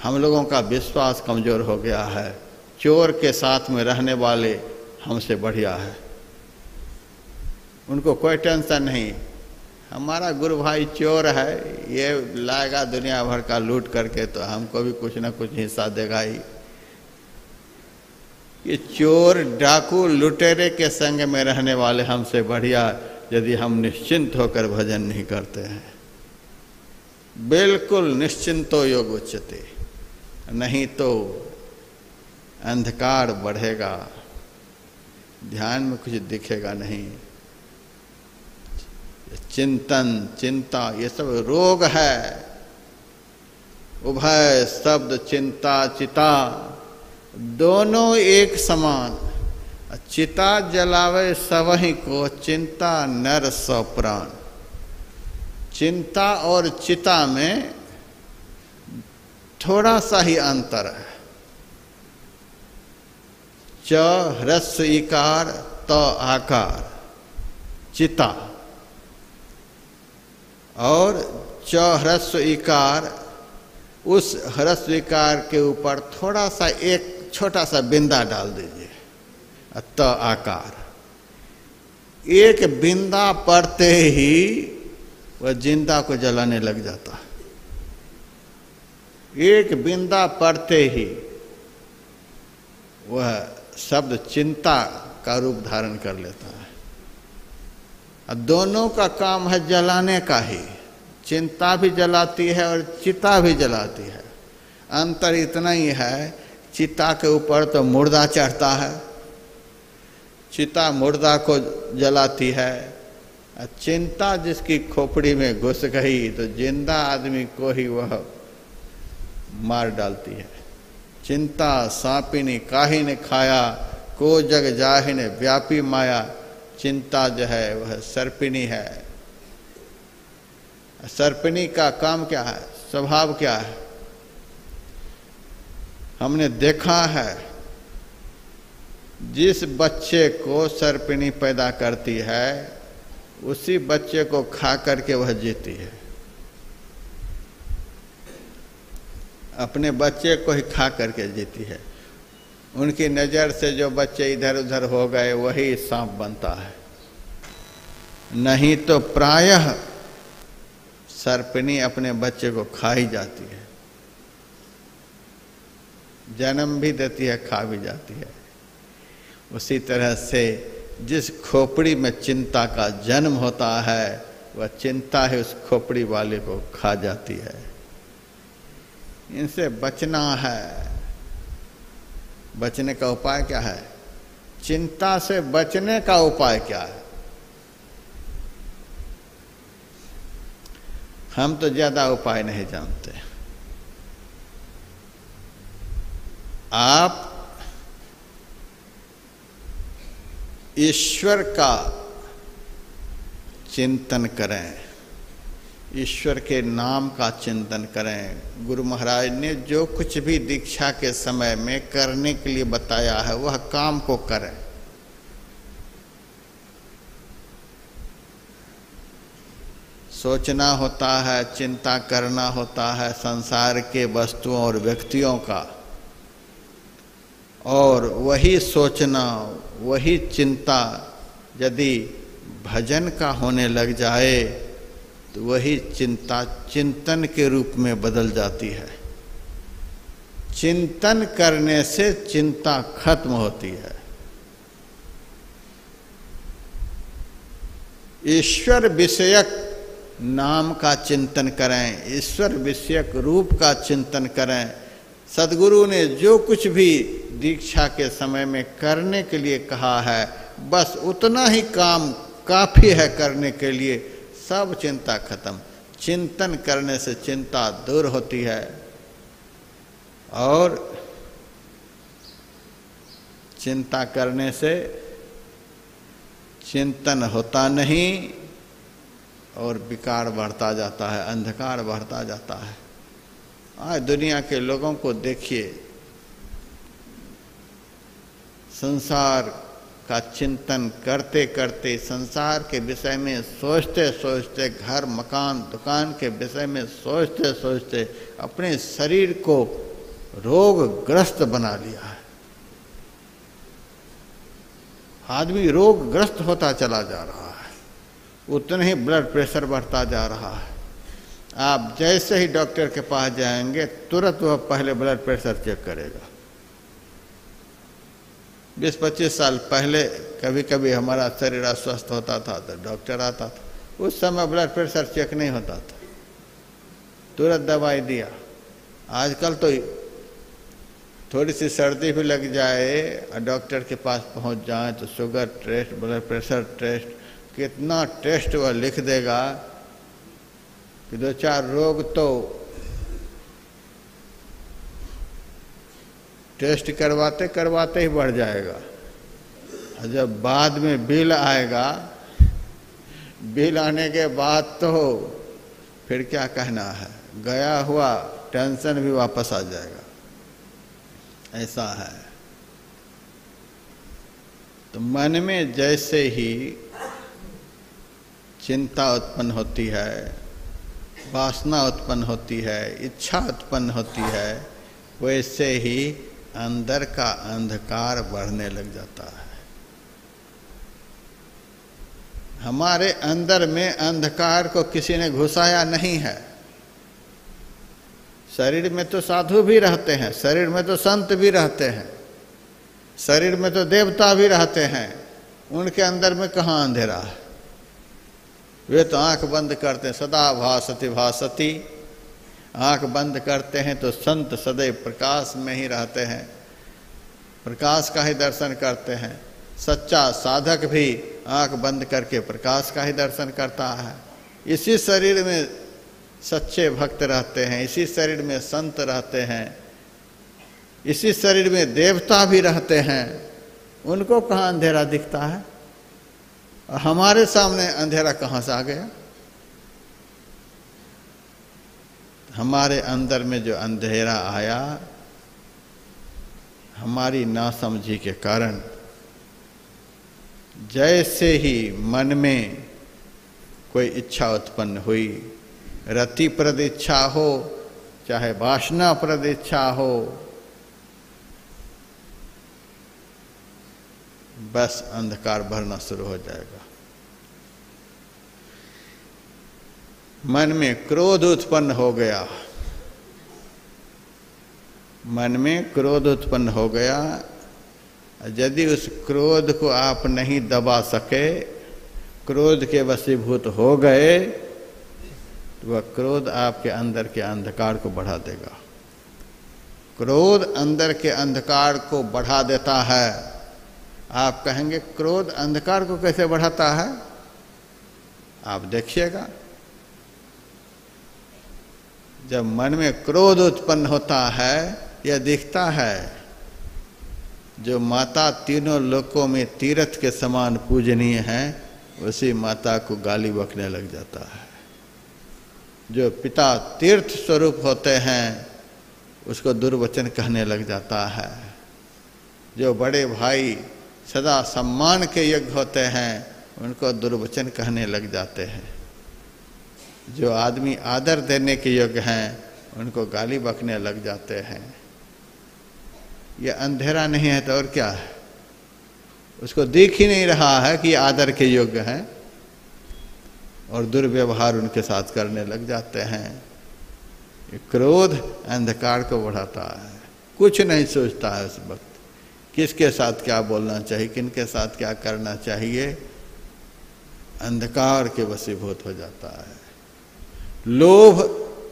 हम लोगों का विश्वास कमजोर हो गया है। चोर के साथ में रहने वाले हमसे बढ़िया है, उनको कोई टेंशन नहीं। हमारा गुरु भाई चोर है, ये लाएगा दुनिया भर का लूट करके, तो हमको भी कुछ ना कुछ हिस्सा देगा ही। ये चोर डाकू लुटेरे के संग में रहने वाले हमसे बढ़िया, यदि हम निश्चिंत होकर भजन नहीं करते हैं। बिल्कुल निश्चिंतो योग उच्यते, नहीं तो अंधकार बढ़ेगा, ध्यान में कुछ दिखेगा नहीं। चिंतन चिंता ये सब रोग है। उभय शब्द चिंता चिता दोनों एक समान। चिता जलावे सबहि को, चिंता नर सौ प्राण। चिंता और चिता में थोड़ा सा ही अंतर है। च ह्रस्व इकार त आकार चिता, और च ह्रस्व इकार, उस ह्रस्व इकार के ऊपर थोड़ा सा एक छोटा सा बिंदा डाल दीजिए, त आकार। एक बिंदा पड़ते ही वह जिंदा को जलाने लग जाता। एक बिंदा पड़ते ही वह शब्द चिंता का रूप धारण कर लेता है। दोनों का काम है जलाने का ही। चिंता भी जलाती है और चिता भी जलाती है। अंतर इतना ही है, चिता के ऊपर तो मुर्दा चढ़ता है, चिता मुर्दा को जलाती है। चिंता जिसकी खोपड़ी में घुस गई तो जिंदा आदमी को ही वह मार डालती है। चिंता सांपिनी काहे ने खाया, को जग जाहि ने व्यापी माया। चिंता जो है वह सर्पिनी है। सर्पिनी का काम क्या है, स्वभाव क्या है? हमने देखा है, जिस बच्चे को सर्पिनी पैदा करती है उसी बच्चे को खा करके वह जीती है। अपने बच्चे को ही खा करके जीती है। उनकी नज़र से जो बच्चे इधर उधर हो गए वही सांप बनता है। नहीं तो प्रायः सर्पिनी अपने बच्चे को खा ही जाती है। जन्म भी देती है, खा भी जाती है। उसी तरह से जिस खोपड़ी में चिंता का जन्म होता है वह चिंता ही उस खोपड़ी वाले को खा जाती है। इनसे बचना है। बचने का उपाय क्या है? चिंता से बचने का उपाय क्या है? हम तो ज्यादा उपाय नहीं जानते। आप ईश्वर का चिंतन करें, ईश्वर के नाम का चिंतन करें। गुरु महाराज ने जो कुछ भी दीक्षा के समय में करने के लिए बताया है वह काम को करें। सोचना होता है, चिंता करना होता है संसार के वस्तुओं और व्यक्तियों का, और वही सोचना, वही चिंता यदि भजन का होने लग जाए तो वही चिंता चिंतन के रूप में बदल जाती है। चिंतन करने से चिंता खत्म होती है। ईश्वर विषयक नाम का चिंतन करें, ईश्वर विषयक रूप का चिंतन करें। सद्गुरु ने जो कुछ भी दीक्षा के समय में करने के लिए कहा है बस उतना ही काम काफी है करने के लिए। सब चिंता खत्म। चिंतन करने से चिंता दूर होती है और चिंता करने से चिंतन होता नहीं और विकार बढ़ता जाता है, अंधकार बढ़ता जाता है। आज दुनिया के लोगों को देखिए, संसार का चिंतन करते करते, संसार के विषय में सोचते सोचते, घर मकान दुकान के विषय में सोचते सोचते अपने शरीर को रोगग्रस्त बना लिया है। आदमी रोगग्रस्त होता चला जा रहा है, उतना ही ब्लड प्रेशर बढ़ता जा रहा है। आप जैसे ही डॉक्टर के पास जाएंगे तुरंत वह पहले ब्लड प्रेशर चेक करेगा। 20-25 साल पहले कभी कभी हमारा शरीर अस्वस्थ होता था तो डॉक्टर आता था, उस समय ब्लड प्रेशर चेक नहीं होता था, तुरंत दवाई दिया। आजकल तो थोड़ी सी सर्दी भी लग जाए और डॉक्टर के पास पहुंच जाए तो sugar test, blood pressure test, कितना टेस्ट वह लिख देगा कि 2-4 रोग तो टेस्ट करवाते करवाते ही बढ़ जाएगा। और जब बाद में बिल आएगा, बिल आने के बाद तो फिर क्या कहना है, गया हुआ टेंशन भी वापस आ जाएगा, ऐसा है। तो मन में जैसे ही चिंता उत्पन्न होती है, वासना उत्पन्न होती है, इच्छा उत्पन्न होती है, वैसे ही अंदर का अंधकार बढ़ने लग जाता है। हमारे अंदर में अंधकार को किसी ने घुसाया नहीं है। शरीर में तो साधु भी रहते हैं, शरीर में तो संत भी रहते हैं, शरीर में तो देवता भी रहते हैं, उनके अंदर में कहाँ अंधेरा है? वे तो आंख बंद करते हैं, सदा भासति भासति, आंख बंद करते हैं तो संत सदैव प्रकाश में ही रहते हैं, प्रकाश का ही दर्शन करते हैं। सच्चा साधक भी आंख बंद करके प्रकाश का ही दर्शन करता है। इसी शरीर में सच्चे भक्त रहते हैं, इसी शरीर में संत रहते हैं, इसी शरीर में देवता भी रहते हैं, उनको कहाँ अंधेरा दिखता है? और हमारे सामने अंधेरा कहाँ से आ गया? हमारे अंदर में जो अंधेरा आया, हमारी नासमझी के कारण। जैसे ही मन में कोई इच्छा उत्पन्न हुई, रतिप्रद इच्छा हो चाहे वासनाप्रद इच्छा हो, बस अंधकार भरना शुरू हो जाएगा। मन में क्रोध उत्पन्न हो गया, मन में क्रोध उत्पन्न हो गया। यदि उस क्रोध को आप नहीं दबा सके, क्रोध के वशीभूत हो गए, तो वह क्रोध आपके अंदर के अंधकार को बढ़ा देगा। क्रोध अंदर के अंधकार को बढ़ा देता है। आप कहेंगे क्रोध अंधकार को कैसे बढ़ाता है? आप देखिएगा, जब मन में क्रोध उत्पन्न होता है, यह दिखता है। जो माता तीनों लोकों में तीर्थ के समान पूजनीय है, उसी माता को गाली बकने लग जाता है। जो पिता तीर्थ स्वरूप होते हैं, उसको दुर्वचन कहने लग जाता है। जो बड़े भाई सदा सम्मान के योग्य होते हैं, उनको दुर्वचन कहने लग जाते हैं। जो आदमी आदर देने के योग्य हैं, उनको गाली बकने लग जाते हैं। ये अंधेरा नहीं है तो और क्या है? उसको दिख ही नहीं रहा है कि आदर के योग्य हैं, और दुर्व्यवहार उनके साथ करने लग जाते हैं। ये क्रोध अंधकार को बढ़ाता है। कुछ नहीं सोचता है उस वक्त, किसके साथ क्या बोलना चाहिए, किनके साथ क्या करना चाहिए, अंधकार के वशीभूत हो जाता है। लोभ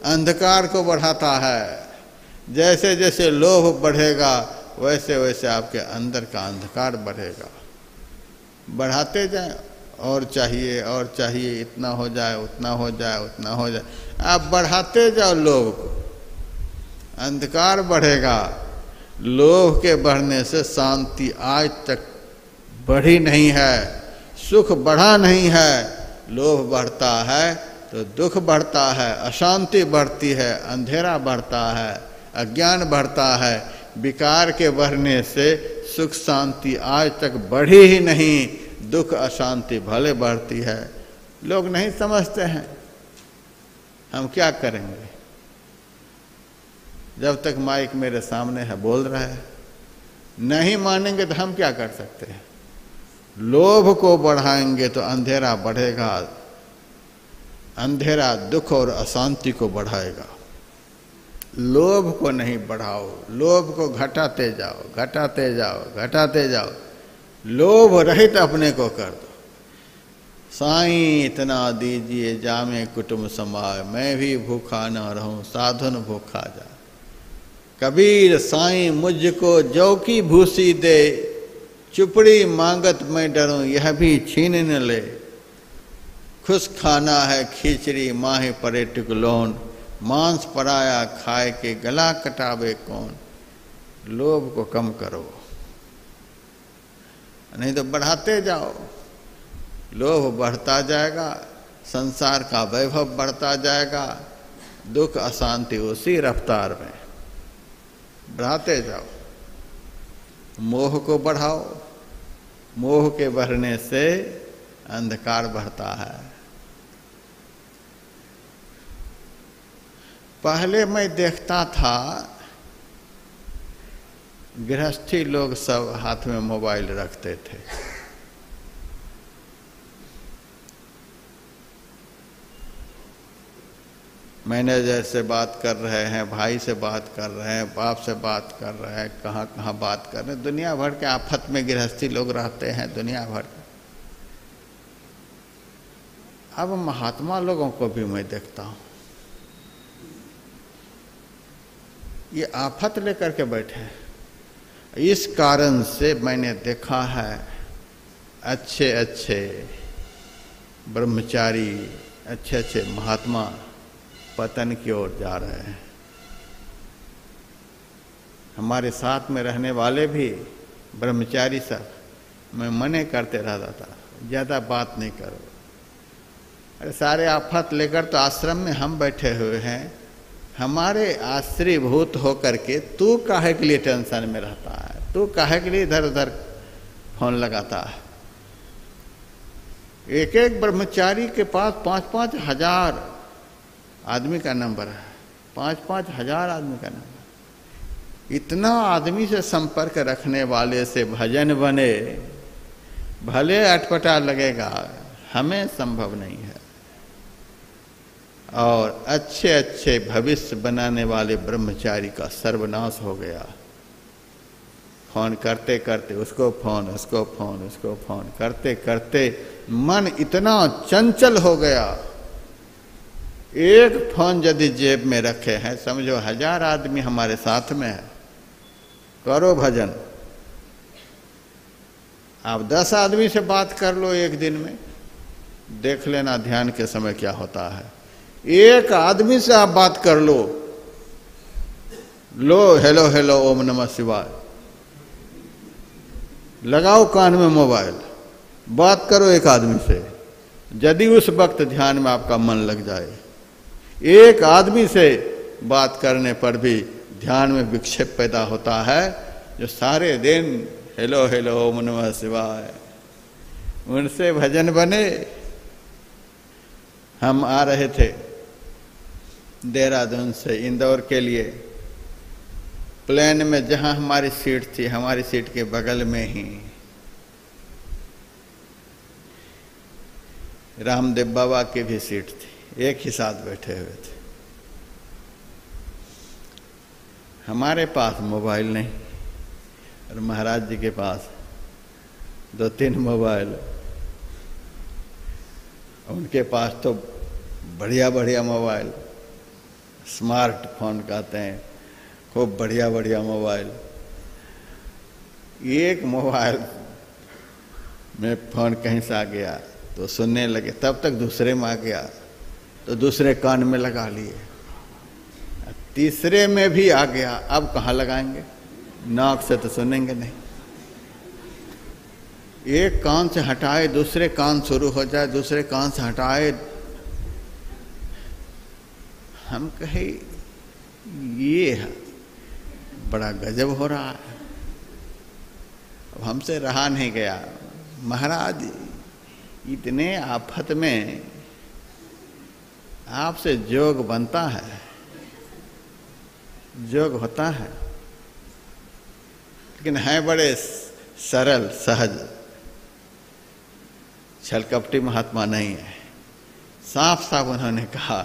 अंधकार को बढ़ाता है। जैसे जैसे लोभ बढ़ेगा, वैसे वैसे आपके अंदर का अंधकार बढ़ेगा। बढ़ाते जाए, और चाहिए और चाहिए, इतना हो जाए, उतना हो जाए, उतना हो जाए। आप बढ़ाते जाओ लोभ को, अंधकार बढ़ेगा। लोभ के बढ़ने से शांति आज तक बढ़ी नहीं है, सुख बढ़ा नहीं है। लोभ बढ़ता है तो दुख बढ़ता है, अशांति बढ़ती है, अंधेरा बढ़ता है, अज्ञान बढ़ता है। विकार के बढ़ने से सुख शांति आज तक बढ़ी ही नहीं, दुख अशांति भले बढ़ती है। लोग नहीं समझते हैं, हम क्या करेंगे? जब तक माइक मेरे सामने है, बोल रहा है, नहीं मानेंगे तो हम क्या कर सकते हैं? लोभ को बढ़ाएंगे तो अंधेरा बढ़ेगा, अंधेरा दुख और अशांति को बढ़ाएगा। लोभ को नहीं बढ़ाओ, लोभ को घटाते जाओ, घटाते जाओ, घटाते जाओ। लोभ रहित अपने को कर दो। साईं इतना दीजिए जामे कुटुंब समाए, मैं भी भूखा न रहूं साधुन भूखा जा। कबीर साईं मुझको जौ की भूसी दे, चुपड़ी मांगत मैं डरूं यह भी छीन न ले। खुश खाना है खिचड़ी माहे परे टिकलोन, मांस पराया खाए के गला कटावे कौन। लोभ को कम करो, नहीं तो बढ़ाते जाओ। लोभ बढ़ता जाएगा, संसार का वैभव बढ़ता जाएगा, दुख अशांति उसी रफ्तार में बढ़ाते जाओ। मोह को बढ़ाओ, मोह के बढ़ने से अंधकार बढ़ता है। पहले मैं देखता था गृहस्थी लोग सब हाथ में मोबाइल रखते थे। मैनेजर से बात कर रहे हैं, भाई से बात कर रहे हैं, बाप से बात कर रहे हैं, कहाँ कहाँ बात कर रहे हैं। दुनिया भर के आफत में गृहस्थी लोग रहते हैं, दुनिया भर के। अब महात्मा लोगों को भी मैं देखता हूँ, ये आफत लेकर के बैठे हैं। इस कारण से मैंने देखा है अच्छे अच्छे ब्रह्मचारी, अच्छे अच्छे महात्मा पतन की ओर जा रहे हैं। हमारे साथ में रहने वाले भी ब्रह्मचारी सब, मैं मने करते रहता था, ज़्यादा बात नहीं करो। अरे सारे आफत लेकर तो आश्रम में हम बैठे हुए हैं, हमारे आश्रयभूत होकर के तू काहे के लिए टेंशन में रहता है, तू काहे के लिए इधर उधर फोन लगाता है। एक एक ब्रह्मचारी के पास 5-5 हजार आदमी का नंबर है, 5-5 हजार आदमी का नंबर। इतना आदमी से संपर्क रखने वाले से भजन बने, भले अटपटा लगेगा, हमें संभव नहीं है। और अच्छे अच्छे भविष्य बनाने वाले ब्रह्मचारी का सर्वनाश हो गया। फोन करते करते उसको फोन, उसको फोन, उसको फोन करते करते मन इतना चंचल हो गया। एक फोन यदि जेब में रखे हैं, समझो 1000 आदमी हमारे साथ में है, करो भजन। आप 10 आदमी से बात कर लो एक दिन में, देख लेना ध्यान के समय क्या होता है। एक आदमी से आप बात कर लो, हेलो हेलो ओम नमः शिवाय, लगाओ कान में मोबाइल, बात करो एक आदमी से। यदि उस वक्त ध्यान में आपका मन लग जाए, एक आदमी से बात करने पर भी ध्यान में विक्षेप पैदा होता है, जो सारे दिन हेलो हेलो ओम नमः शिवाय, उनसे भजन बने। हम आ रहे थे देहरादून से इंदौर के लिए, प्लेन में जहां हमारी सीट थी, हमारी सीट के बगल में ही रामदेव बाबा की भी सीट थी, एक ही साथ बैठे हुए थे। हमारे पास मोबाइल नहीं और महाराज जी के पास 2-3 मोबाइल, उनके पास तो बढ़िया बढ़िया मोबाइल, स्मार्टफोन कहते हैं, खूब बढ़िया बढ़िया मोबाइल। एक मोबाइल में फोन कहीं से आ गया तो सुनने लगे, तब तक दूसरे में आ गया तो दूसरे कान में लगा लिए, तीसरे में भी आ गया, अब कहाँ लगाएंगे, नाक से तो सुनेंगे नहीं। एक कान से हटाए दूसरे कान शुरू हो जाए, दूसरे कान से हटाए। हम कहे ये बड़ा गजब हो रहा है, अब हमसे रहा नहीं गया। महाराज इतने आफत में आपसे जोग बनता है, जोग होता है, लेकिन है बड़े सरल सहज, छलकपटी महात्मा नहीं है। साफ साफ उन्होंने कहा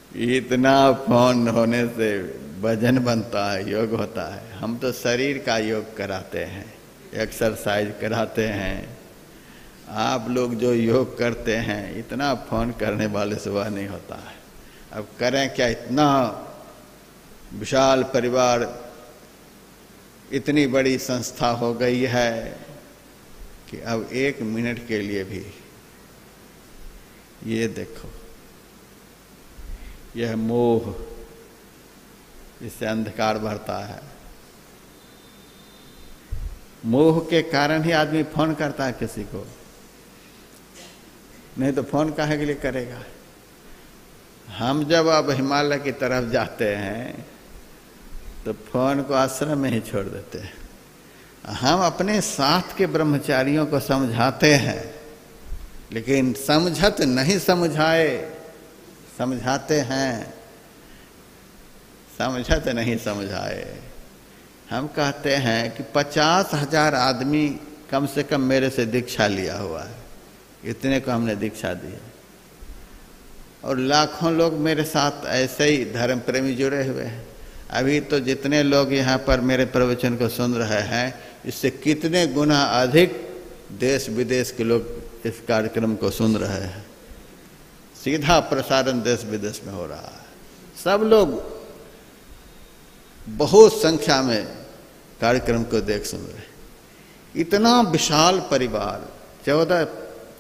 इतना फोन होने से भजन बनता है, योग होता है। हम तो शरीर का योग कराते हैं, एक्सरसाइज कराते हैं। आप लोग जो योग करते हैं, इतना फोन करने वाले से वह नहीं होता है। अब करें क्या, इतना विशाल परिवार, इतनी बड़ी संस्था हो गई है कि अब 1 मिनट के लिए भी, ये देखो, यह मोह, इससे अंधकार बढ़ता है। मोह के कारण ही आदमी फोन करता है किसी को, नहीं तो फोन काहे के लिए करेगा। हम जब अब हिमालय की तरफ जाते हैं तो फोन को आश्रम में ही छोड़ देते हैं। हम अपने साथ के ब्रह्मचारियों को समझाते हैं, लेकिन समझत नहीं समझाए, समझाते हैं, समझत नहीं समझाए। हम कहते हैं कि 50,000 आदमी कम से कम मेरे से दीक्षा लिया हुआ है, इतने को हमने दीक्षा दी है, और लाखों लोग मेरे साथ ऐसे ही धर्म प्रेमी जुड़े हुए हैं। अभी तो जितने लोग यहाँ पर मेरे प्रवचन को सुन रहे हैं, इससे कितने गुना अधिक देश विदेश के लोग इस कार्यक्रम को सुन रहे हैं। सीधा प्रसारण देश विदेश में हो रहा है। सब लोग बहुत संख्या में कार्यक्रम को देख सुन रहे हैं। इतना विशाल परिवार,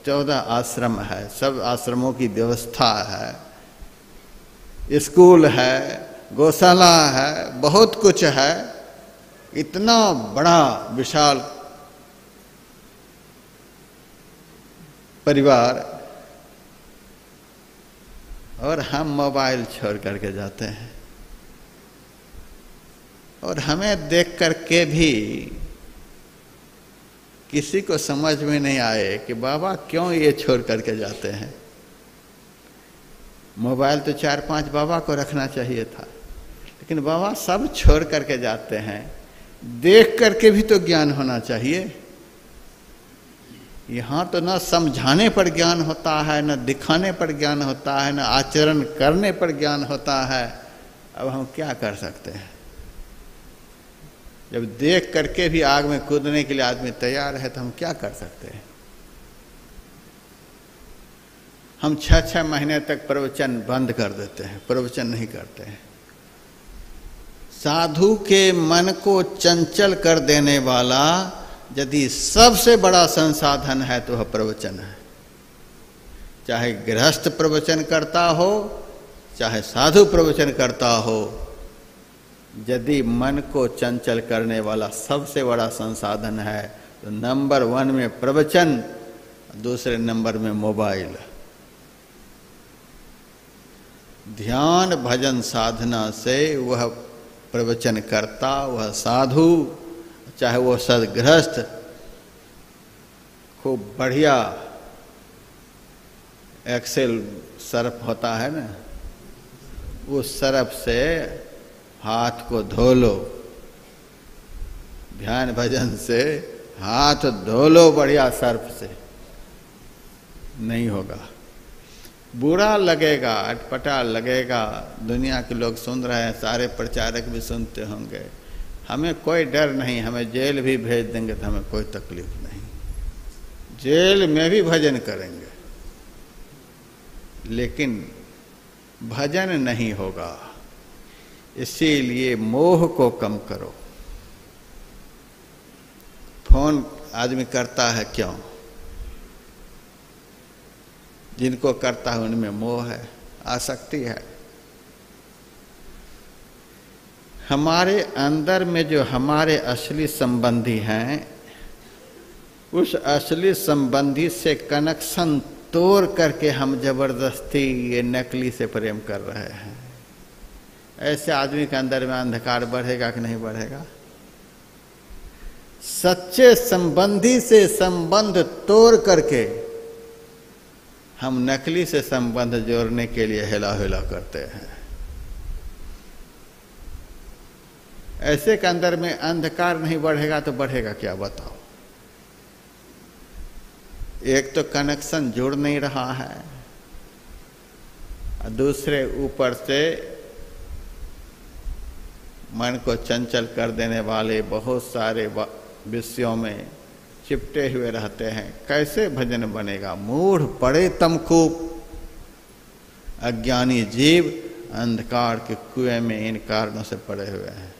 14 आश्रम है, सब आश्रमों की व्यवस्था है, स्कूल है, गौशाला है, बहुत कुछ है। इतना बड़ा विशाल परिवार, और हम मोबाइल छोड़ करके जाते हैं। और हमें देख करके भी किसी को समझ में नहीं आए कि बाबा क्यों ये छोड़ करके जाते हैं। मोबाइल तो 4-5 बाबा को रखना चाहिए था, लेकिन बाबा सब छोड़ करके जाते हैं। देख करके भी तो ज्ञान होना चाहिए। यहाँ तो न समझाने पर ज्ञान होता है, न दिखाने पर ज्ञान होता है, न आचरण करने पर ज्ञान होता है। अब हम क्या कर सकते हैं? जब देख करके भी आग में कूदने के लिए आदमी तैयार है तो हम क्या कर सकते हैं? हम 6-6 महीने तक प्रवचन बंद कर देते हैं, प्रवचन नहीं करते हैं। साधु के मन को चंचल कर देने वाला यदि सबसे बड़ा संसाधन है तो वह प्रवचन है। चाहे गृहस्थ प्रवचन करता हो, चाहे साधु प्रवचन करता हो, यदि मन को चंचल करने वाला सबसे बड़ा संसाधन है तो नंबर 1 में प्रवचन, दूसरे नंबर में मोबाइल। ध्यान भजन साधना से वह प्रवचन करता, वह साधु, चाहे वो सदगृहस्थ, खूब बढ़िया एक्सेल सर्फ होता है ना, उस सर्फ से हाथ को धो लो। ध्यान भजन से हाथ धो लो बढ़िया सर्फ से, नहीं होगा। बुरा लगेगा, अटपटा लगेगा। दुनिया के लोग सुन रहे हैं, सारे प्रचारक भी सुनते होंगे। हमें कोई डर नहीं, हमें जेल भी भेज देंगे तो हमें कोई तकलीफ नहीं। जेल में भी भजन करेंगे, लेकिन भजन नहीं होगा। इसीलिए मोह को कम करो। फोन आदमी करता है क्यों? जिनको करता है उनमें मोह है, आसक्ति है। हमारे अंदर में जो हमारे असली संबंधी हैं, उस असली संबंधी से कनेक्शन तोड़ करके हम जबरदस्ती ये नकली से प्रेम कर रहे हैं। ऐसे आदमी के अंदर में अंधकार बढ़ेगा कि नहीं बढ़ेगा? सच्चे संबंधी से संबंध तोड़ करके हम नकली से संबंध जोड़ने के लिए हेला हेला करते हैं। ऐसे के अंदर में अंधकार नहीं बढ़ेगा तो बढ़ेगा क्या, बताओ? एक तो कनेक्शन जुड़ नहीं रहा है, दूसरे ऊपर से मन को चंचल कर देने वाले बहुत सारे विषयों में चिपटे हुए रहते हैं। कैसे भजन बनेगा? मूढ़ पड़े तमकूप, अज्ञानी जीव अंधकार के कुएं में इन कारणों से पड़े हुए हैं।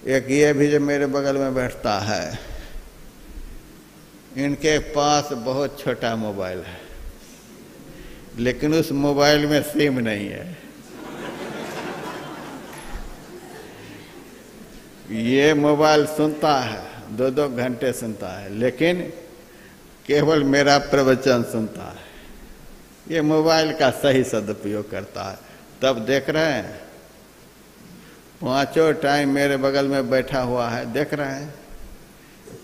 एक ये भी जो मेरे बगल में बैठता है, इनके पास बहुत छोटा मोबाइल है, लेकिन उस मोबाइल में सिम नहीं है। ये मोबाइल सुनता है 2-2 घंटे सुनता है, लेकिन केवल मेरा प्रवचन सुनता है। ये मोबाइल का सही सदुपयोग करता है। तब देख रहे हैं, 5 टाइम मेरे बगल में बैठा हुआ है, देख रहे हैं,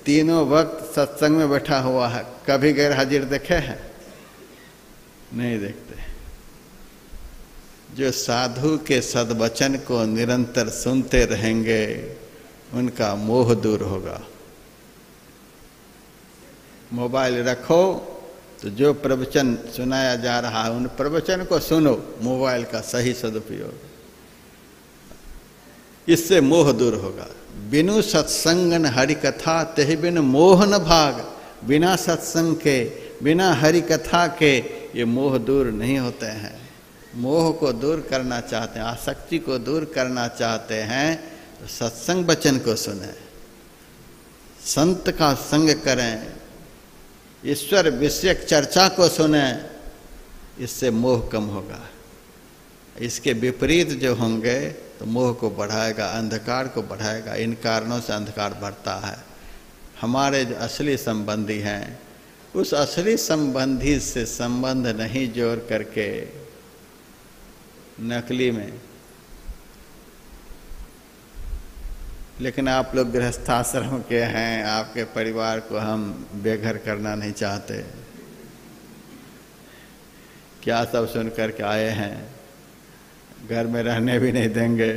3 वक्त सत्संग में बैठा हुआ है। कभी गैर हाजिर देखे हैं? नहीं देखते। जो साधु के सद्वचन को निरंतर सुनते रहेंगे, उनका मोह दूर होगा। मोबाइल रखो तो जो प्रवचन सुनाया जा रहा है उन प्रवचन को सुनो, मोबाइल का सही सदुपयोग, इससे मोह दूर होगा। बिनु सत्संगन हरि कथा तेहि बिन मोह न भाग। बिना सत्संग के, बिना हरि कथा के ये मोह दूर नहीं होते हैं। मोह को दूर करना चाहते हैं, आसक्ति को दूर करना चाहते हैं, तो सत्संग वचन को सुने, संत का संग करें, ईश्वर विषयक चर्चा को सुने, इससे मोह कम होगा। इसके विपरीत जो होंगे तो मोह को बढ़ाएगा, अंधकार को बढ़ाएगा। इन कारणों से अंधकार बढ़ता है। हमारे जो असली संबंधी हैं, उस असली संबंधी से संबंध नहीं जोड़ करके नकली में। लेकिन आप लोग गृहस्थाश्रम के हैं, आपके परिवार को हम बेघर करना नहीं चाहते। क्या सब सुन कर के आए हैं, घर में रहने भी नहीं देंगे।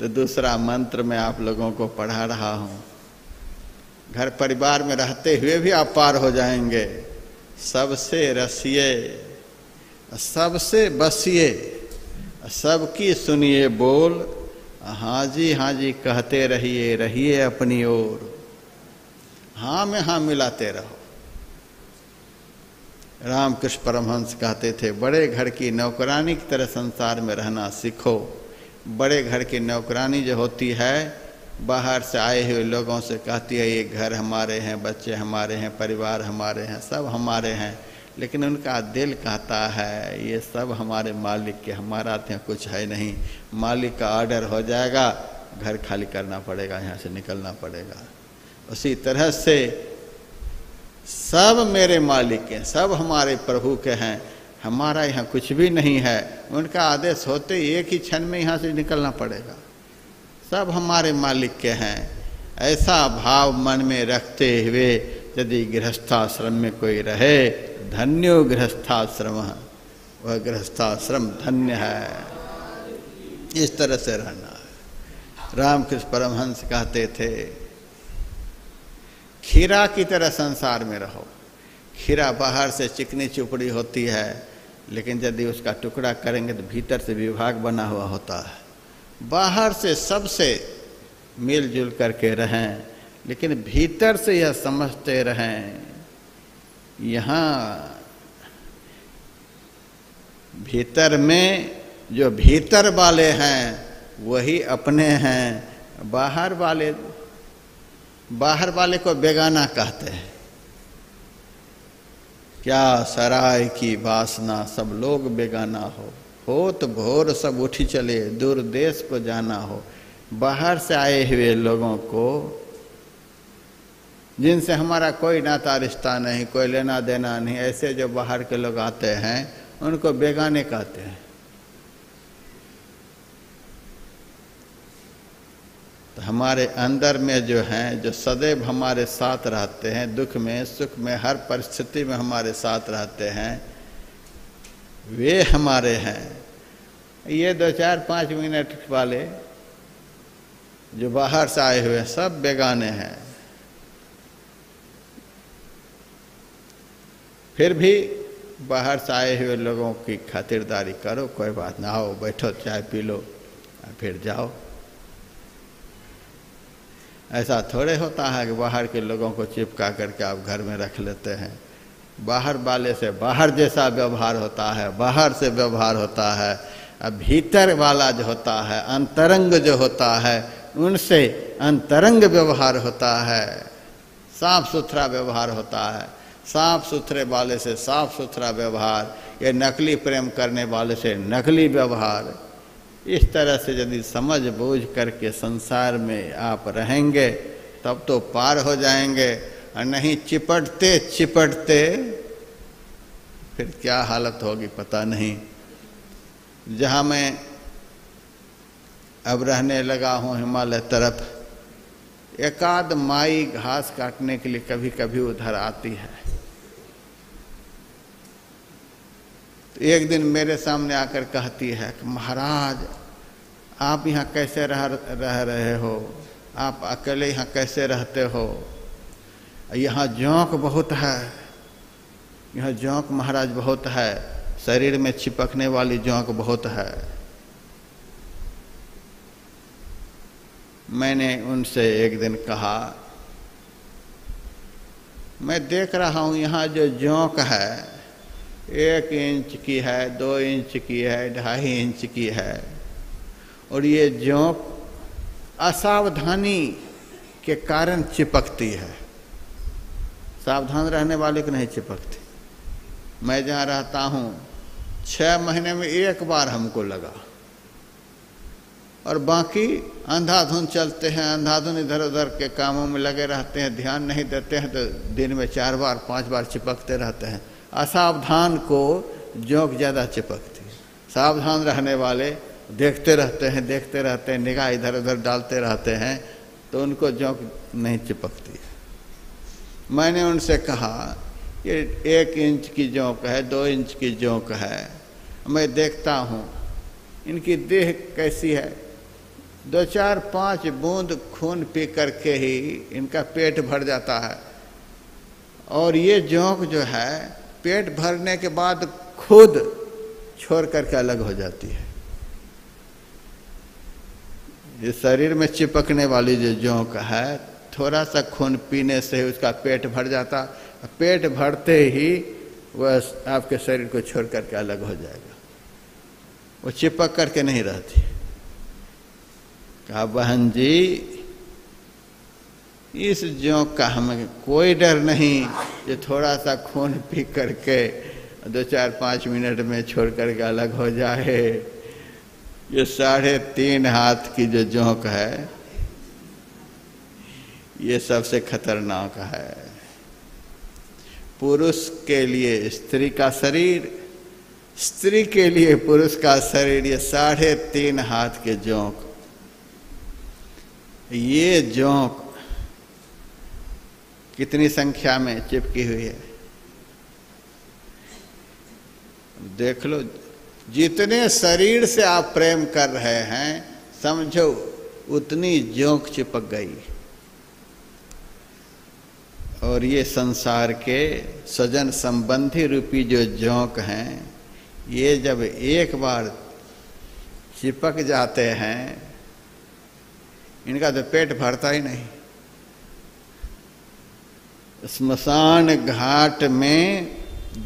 तो दूसरा मंत्र मैं आप लोगों को पढ़ा रहा हूँ। घर परिवार में रहते हुए भी आप पार हो जाएंगे। सबसे रसिए, सबसे बसिए, सबकी सुनिए बोल, हाँ जी कहते रहिए, रहिए अपनी ओर। हाँ में हाँ मिलाते रहो। रामकृष्ण परमहंस कहते थे, बड़े घर की नौकरानी की तरह संसार में रहना सीखो। बड़े घर की नौकरानी जो होती है, बाहर से आए हुए लोगों से कहती है ये घर हमारे हैं, बच्चे हमारे हैं, परिवार हमारे हैं, सब हमारे हैं। लेकिन उनका दिल कहता है ये सब हमारे मालिक के, हमारा तो कुछ है नहीं। मालिक का ऑर्डर हो जाएगा, घर खाली करना पड़ेगा, यहाँ से निकलना पड़ेगा। उसी तरह से सब मेरे मालिक के, सब हमारे प्रभु के हैं, हमारा यहाँ कुछ भी नहीं है। उनका आदेश होते एक ही क्षण में यहाँ से निकलना पड़ेगा। सब हमारे मालिक के हैं। ऐसा भाव मन में रखते हुए यदि गृहस्थाश्रम में कोई रहे, धन्यो गृहस्थाश्रम, वह गृहस्थाश्रम धन्य है। इस तरह से रहना है। रामकृष्ण परमहंस कहते थे, खीरा की तरह संसार में रहो। खीरा बाहर से चिकनी चुपड़ी होती है, लेकिन यदि उसका टुकड़ा करेंगे तो भीतर से विभाग बना हुआ होता है। बाहर से सबसे मिलजुल करके रहें, लेकिन भीतर से यह समझते रहें, यहाँ भीतर में जो भीतर वाले हैं वही अपने हैं। बाहर वाले को बेगाना कहते हैं। क्या सराय की वासना सब लोग बेगाना हो तो भोर सब उठी चले, दूर देश को जाना हो। बाहर से आए हुए लोगों को, जिनसे हमारा कोई नाता रिश्ता नहीं, कोई लेना देना नहीं, ऐसे जो बाहर के लोग आते हैं उनको बेगाने कहते हैं। तो हमारे अंदर में जो हैं, जो सदैव हमारे साथ रहते हैं, दुख में सुख में हर परिस्थिति में हमारे साथ रहते हैं, वे हमारे हैं। ये 2-4-5 मिनट वाले जो बाहर से आए हुए सब बेगाने हैं। फिर भी बाहर से आए हुए लोगों की खातिरदारी करो, कोई बात ना, आओ बैठो, चाय पी लो, फिर जाओ। ऐसा थोड़े होता है कि बाहर के लोगों को चिपका करके आप घर में रख लेते हैं। बाहर वाले से बाहर जैसा व्यवहार होता है, बाहर से व्यवहार होता है। अब भीतर वाला जो होता है, अंतरंग जो होता है, उनसे अंतरंग व्यवहार होता है, साफ सुथरा व्यवहार होता है। साफ सुथरे वाले से साफ सुथरा व्यवहार, ये नकली प्रेम करने वाले से नकली व्यवहार। इस तरह से यदि समझ बूझ करके संसार में आप रहेंगे तब तो पार हो जाएंगे, और नहीं चिपटते चिपटते फिर क्या हालत होगी पता नहीं। जहाँ मैं अब रहने लगा हूँ हिमालय तरफ, एकाध माई घास काटने के लिए कभी कभी उधर आती है। तो एक दिन मेरे सामने आकर कहती है कि महाराज आप यहाँ कैसे रह रहे हो, आप अकेले यहाँ कैसे रहते हो, यहाँ जोंक बहुत है, यहाँ जोंक महाराज बहुत है, शरीर में चिपकने वाली जोंक बहुत है। मैंने उनसे एक दिन कहा, मैं देख रहा हूँ यहाँ जो जोंक है 1 इंच की है, 2 इंच की है, 2.5 इंच की है, और ये जोंक असावधानी के कारण चिपकती है, सावधान रहने वाले को नहीं चिपकती। मैं जहाँ रहता हूँ 6 महीने में 1 बार हमको लगा, और बाकी अंधाधुन चलते हैं, अंधाधुन इधर उधर के कामों में लगे रहते हैं, ध्यान नहीं देते हैं, तो दिन में 4 बार 5 बार चिपकते रहते हैं। असावधान को जोंक ज़्यादा चिपकती है, सावधान रहने वाले देखते रहते हैं, निगाह इधर उधर डालते रहते हैं, तो उनको जोंक नहीं चिपकती है। मैंने उनसे कहा ये 1 इंच की जोंक है, 2 इंच की जोंक है, मैं देखता हूँ इनकी देह कैसी है, 2 4 5 बूंद खून पी करके ही इनका पेट भर जाता है, और ये जोंक जो है पेट भरने के बाद खुद छोड़ करके अलग हो जाती है। ये शरीर में चिपकने वाली जो जोंक है, थोड़ा सा खून पीने से उसका पेट भर जाता, पेट भरते ही वह आपके शरीर को छोड़ करके अलग हो जाएगा, वो चिपक करके नहीं रहती। कहा बहन जी इस जोंक का हमें कोई डर नहीं, जो थोड़ा सा खून पी करके 2 4 5 मिनट में छोड़ करके अलग हो जाए। ये 3.5 हाथ की जो जोंक है ये सबसे खतरनाक है। पुरुष के लिए स्त्री का शरीर, स्त्री के लिए पुरुष का शरीर, ये 3.5 हाथ के जोंक, ये जोंक कितनी संख्या में चिपकी हुई है देख लो। जितने शरीर से आप प्रेम कर रहे हैं समझो उतनी जोंक चिपक गई। और ये संसार के सजन संबंधी रूपी जो जोंक हैं, ये जब एक बार चिपक जाते हैं इनका तो पेट भरता ही नहीं। स्मशान घाट में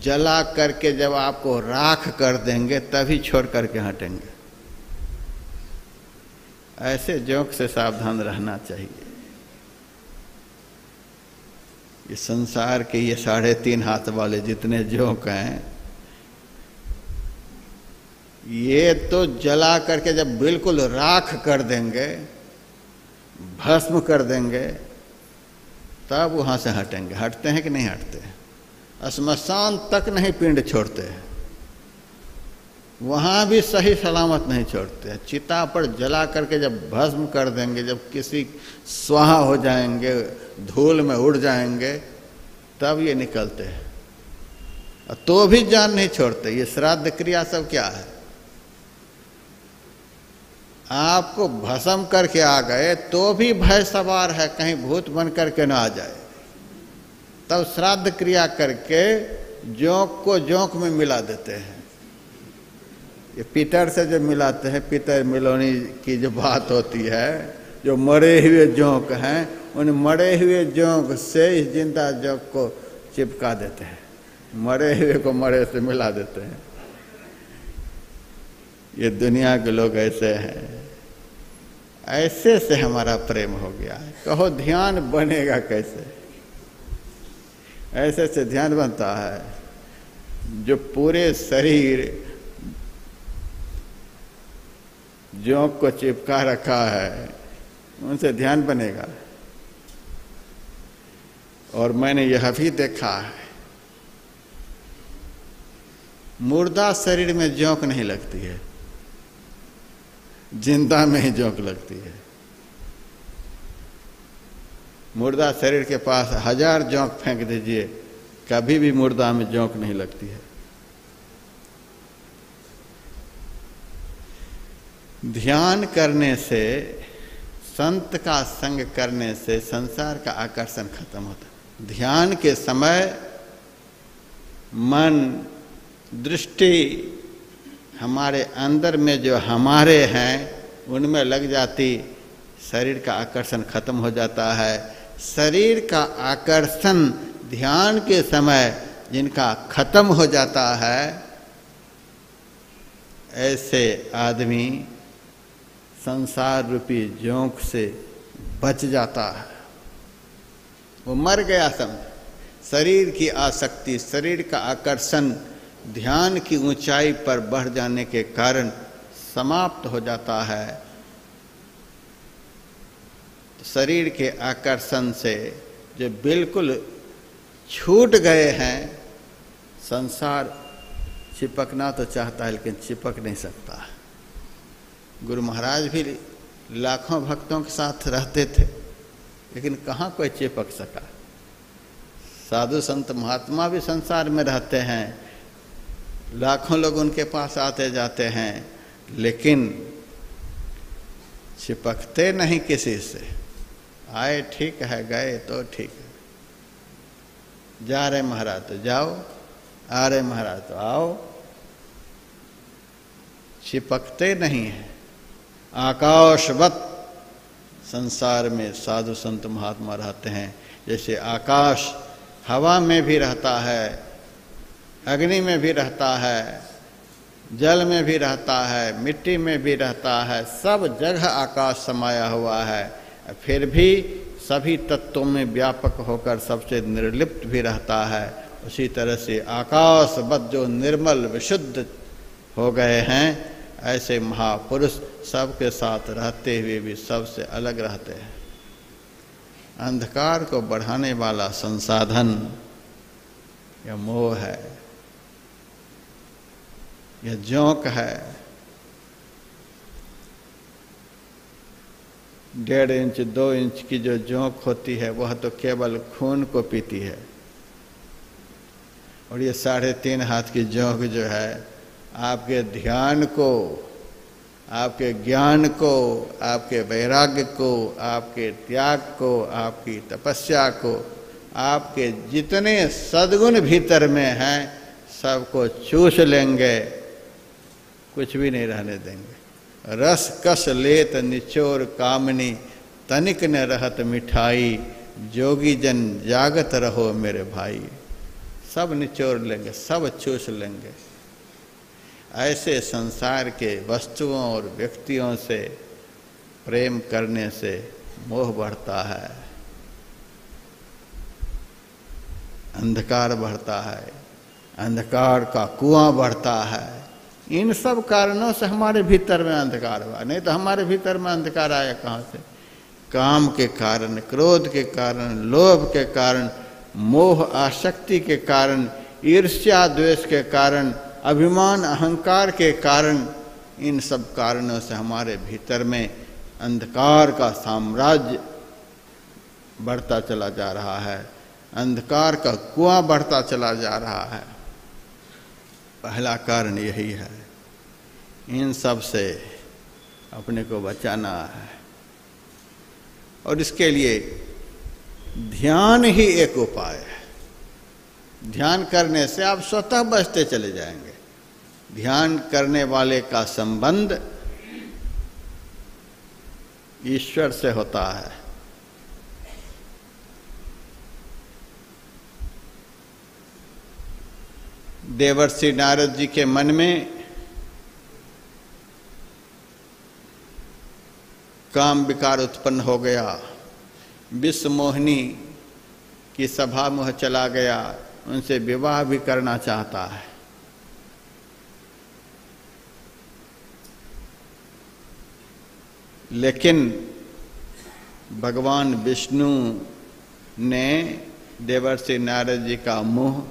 जला करके जब आपको राख कर देंगे तभी छोड़ करके हटेंगे। ऐसे जोंक से सावधान रहना चाहिए। ये संसार के ये 3.5 हाथ वाले जितने जोंक हैं, ये तो जला करके जब बिल्कुल राख कर देंगे, भस्म कर देंगे, तब वहां से हटेंगे। हटते हैं कि नहीं हटते हैं? श्मशान तक नहीं पिंड छोड़ते हैं, वहां भी सही सलामत नहीं छोड़ते हैं। चिता पर जला करके जब भस्म कर देंगे, जब किसी स्वाहा हो जाएंगे, धूल में उड़ जाएंगे, तब ये निकलते हैं। तो भी जान नहीं छोड़ते। ये श्राद्ध क्रिया सब क्या है? आपको भस्म करके आ गए तो भी भय सवार है कहीं भूत बन करके ना आ जाए, तब श्राद्ध क्रिया करके जोंक को जोंक में मिला देते हैं। ये पितर से जो मिलाते हैं, पितर मिलोनी की जो बात होती है, जो मरे हुए जोंक हैं, उन मरे हुए जोंक से इस जिंदा जोंक को चिपका देते हैं, मरे हुए को मरे से मिला देते हैं। ये दुनिया के लोग ऐसे हैं। ऐसे से हमारा प्रेम हो गया है। कहो ध्यान बनेगा कैसे? ऐसे से ध्यान बनता है। जो पूरे शरीर जोंक को चिपका रखा है, उनसे ध्यान बनेगा? और मैंने यह भी देखा है, मुर्दा शरीर में जोंक नहीं लगती है, जिंदा में ही जोंक लगती है। मुर्दा शरीर के पास 1000 जोंक फेंक दीजिए, कभी भी मुर्दा में जोंक नहीं लगती है। ध्यान करने से, संत का संग करने से संसार का आकर्षण खत्म होता है। ध्यान के समय मन, दृष्टि हमारे अंदर में जो हमारे हैं उनमें लग जाती, शरीर का आकर्षण खत्म हो जाता है। शरीर का आकर्षण ध्यान के समय जिनका खत्म हो जाता है, ऐसे आदमी संसार रूपी जोंक से बच जाता है। वो मर गया समझ। शरीर की आसक्ति, शरीर का आकर्षण ध्यान की ऊंचाई पर बढ़ जाने के कारण समाप्त हो जाता है। शरीर के आकर्षण से जो बिल्कुल छूट गए हैं, संसार चिपकना तो चाहता है लेकिन चिपक नहीं सकता। गुरु महाराज भी लाखों भक्तों के साथ रहते थे, लेकिन कहाँ कोई चिपक सका। साधु संत महात्मा भी संसार में रहते हैं, लाखों लोग उनके पास आते जाते हैं, लेकिन चिपकते नहीं किसी से। आए ठीक है, गए तो ठीक है। जा रहे महाराज तो जाओ, आ रहे महाराज तो आओ, चिपकते नहीं है। आकाशवत संसार में साधु संत महात्मा रहते हैं। जैसे आकाश हवा में भी रहता है, अग्नि में भी रहता है, जल में भी रहता है, मिट्टी में भी रहता है, सब जगह आकाश समाया हुआ है। फिर भी सभी तत्वों में व्यापक होकर सबसे निर्लिप्त भी रहता है। उसी तरह से आकाशवत जो निर्मल विशुद्ध हो गए हैं, ऐसे महापुरुष सबके साथ रहते हुए भी सबसे अलग रहते हैं। अंधकार को बढ़ाने वाला संसाधन यह मोह है, यह जोंक है। 1.5 इंच 2 इंच की जो जोंक होती है वह तो केवल खून को पीती है, और ये 3.5 हाथ की जोंक जो है आपके ध्यान को, आपके ज्ञान को, आपके वैराग्य को, आपके त्याग को, आपकी तपस्या को, आपके जितने सद्गुण भीतर में हैं सबको चूस लेंगे, कुछ भी नहीं रहने देंगे। रस कस लेत निचोर कामनी, तनिक न रहत मिठाई, जोगी जन जागत रहो मेरे भाई। सब निचोड़ लेंगे, सब चूस लेंगे। ऐसे संसार के वस्तुओं और व्यक्तियों से प्रेम करने से मोह बढ़ता है, अंधकार बढ़ता है, अंधकार का कुआं बढ़ता है। इन सब कारणों से हमारे भीतर में अंधकार हुआ, नहीं तो हमारे भीतर में अंधकार आया कहाँ से? काम के कारण, क्रोध के कारण, लोभ के कारण, मोह आसक्ति के कारण, ईर्ष्या द्वेष के कारण, अभिमान अहंकार के कारण, इन सब कारणों से हमारे भीतर में अंधकार का साम्राज्य बढ़ता चला जा रहा है, अंधकार का कुआं बढ़ता चला जा रहा है। पहला कारण यही है। इन सब से अपने को बचाना है, और इसके लिए ध्यान ही एक उपाय है। ध्यान करने से आप स्वतः बचते चले जाएंगे। ध्यान करने वाले का संबंध ईश्वर से होता है। देवर्षि नारद जी के मन में काम विकार उत्पन्न हो गया, विश्व मोहिनी की सभा में चला गया, उनसे विवाह भी करना चाहता है। लेकिन भगवान विष्णु ने देवर्षि नारद जी का मुंह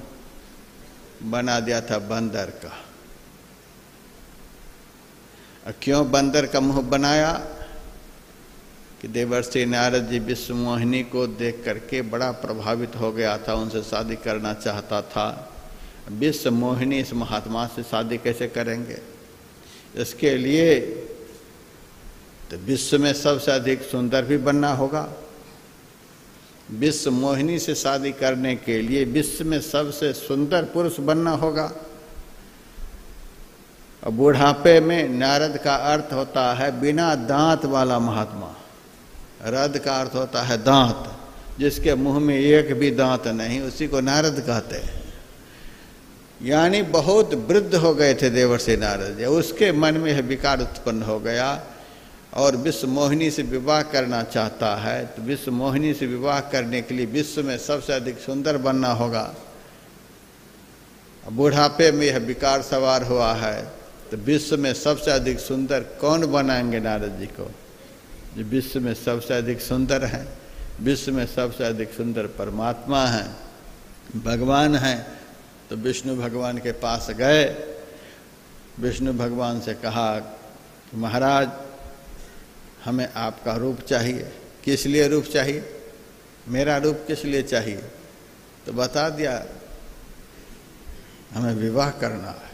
बना दिया था बंदर का। और क्यों बंदर का मुंह बनाया? कि देवर्षि नारद जी विश्व मोहिनी को देख करके बड़ा प्रभावित हो गया था, उनसे शादी करना चाहता था। विश्व मोहिनी इस महात्मा से शादी कैसे करेंगे? इसके लिए तो विश्व में सबसे अधिक सुंदर भी बनना होगा। विश्व मोहिनी से शादी करने के लिए विश्व में सबसे सुंदर पुरुष बनना होगा। और बुढ़ापे में नारद का अर्थ होता है बिना दांत वाला महात्मा। रद का अर्थ होता है दांत, जिसके मुंह में एक भी दांत नहीं, उसी को नारद कहते हैं। यानी बहुत वृद्ध हो गए थे देवर्षि नारद जी। उसके मन में यह विकार उत्पन्न हो गया और विश्व मोहिनी से विवाह करना चाहता है। तो विश्व मोहिनी से विवाह करने के लिए विश्व में सबसे अधिक सुंदर बनना होगा। बुढ़ापे में यह विकार सवार हुआ है, तो विश्व में सबसे अधिक सुंदर कौन बनाएंगे नारद जी को? जो विश्व में सबसे अधिक सुंदर हैं, विश्व में सबसे अधिक सुंदर परमात्मा हैं, भगवान हैं। तो विष्णु भगवान के पास गए। विष्णु भगवान से कहा कि महाराज हमें आपका रूप चाहिए। किस लिए रूप चाहिए? मेरा रूप किस लिए चाहिए? तो बता दिया, हमें विवाह करना है।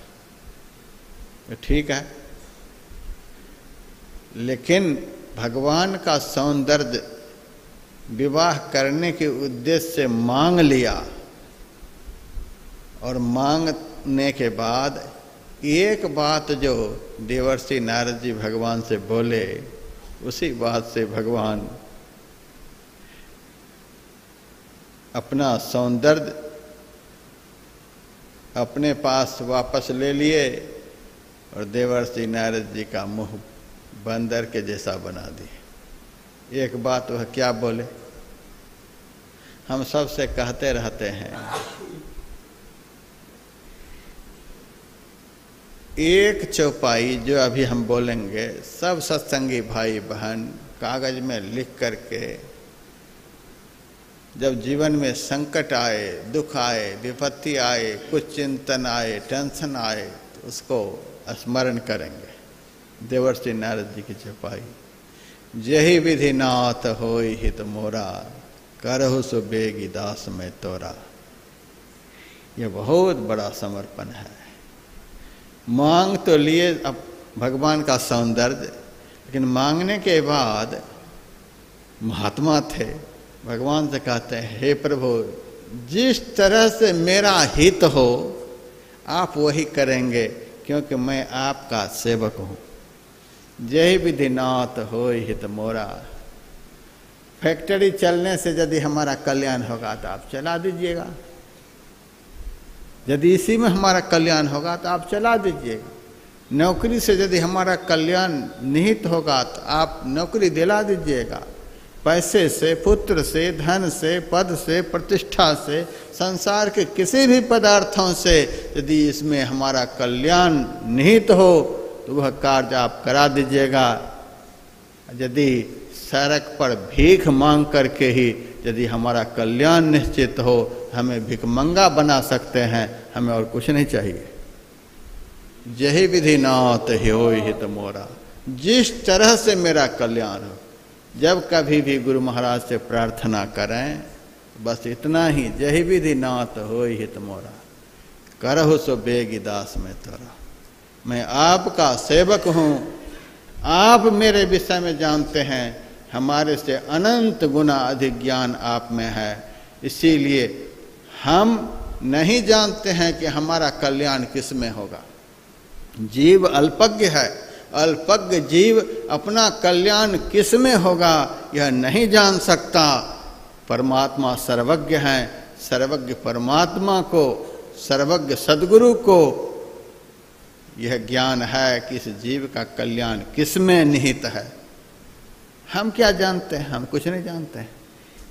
तो ठीक है, लेकिन भगवान का सौंदर्य विवाह करने के उद्देश्य से मांग लिया। और मांगने के बाद एक बात जो देवर्षि नारद जी भगवान से बोले, उसी बात से भगवान अपना सौंदर्य अपने पास वापस ले लिए और देवर्षि नारद जी का मुंह बंदर के जैसा बना दिए। एक बात वह क्या बोले? हम सबसे कहते रहते हैं, एक चौपाई जो अभी हम बोलेंगे सब सत्संगी भाई बहन कागज में लिख करके, जब जीवन में संकट आए, दुख आए, विपत्ति आए, कुछ चिंतन आए, टेंशन आए, तो उसको स्मरण करेंगे। देवर्षि नारद जी की चौपाई, जही विधि नाथ होई हित मोरा, करहु सो बेगी दास में तोरा। यह बहुत बड़ा समर्पण है। मांग तो लिए अब भगवान का सौंदर्य, लेकिन मांगने के बाद महात्मा थे, भगवान से कहते हैं, हे प्रभु जिस तरह से मेरा हित हो आप वही करेंगे, क्योंकि मैं आपका सेवक हूँ। जय विधि नाथ होई हित मोरा। फैक्ट्री चलने से यदि हमारा कल्याण होगा तो आप चला दीजिएगा, यदि इसी में हमारा कल्याण होगा तो आप चला दीजिएगा। नौकरी से यदि हमारा कल्याण निहित होगा तो आप नौकरी दिला दीजिएगा। पैसे से, पुत्र से, धन से, पद से, प्रतिष्ठा से, संसार के किसी भी पदार्थों से यदि इसमें हमारा कल्याण निहित हो तो वह कार्य आप करा दीजिएगा। यदि सड़क पर भीख मांग करके ही यदि हमारा कल्याण निश्चित हो, हमें भिखमंगा बना सकते हैं, हमें और कुछ नहीं चाहिए। यही विधि नाथ होई हित मोरा, जिस तरह से मेरा कल्याण हो। जब कभी भी गुरु महाराज से प्रार्थना करें बस इतना ही, यही विधि नाथ होई हित मोरा, करहु सो बेगी दास में तोरा। मैं आपका सेवक हूँ, आप मेरे विषय में जानते हैं, हमारे से अनंत गुना अधिक ज्ञान आप में है, इसीलिए हम नहीं जानते हैं कि हमारा कल्याण किस में होगा। जीव अल्पज्ञ है, अल्पज्ञ जीव अपना कल्याण किस में होगा यह नहीं जान सकता। परमात्मा सर्वज्ञ है, सर्वज्ञ परमात्मा को, सर्वज्ञ सद्गुरु को यह ज्ञान है कि इस जीव का कल्याण किस में निहित है। हम क्या जानते हैं? हम कुछ नहीं जानते हैं।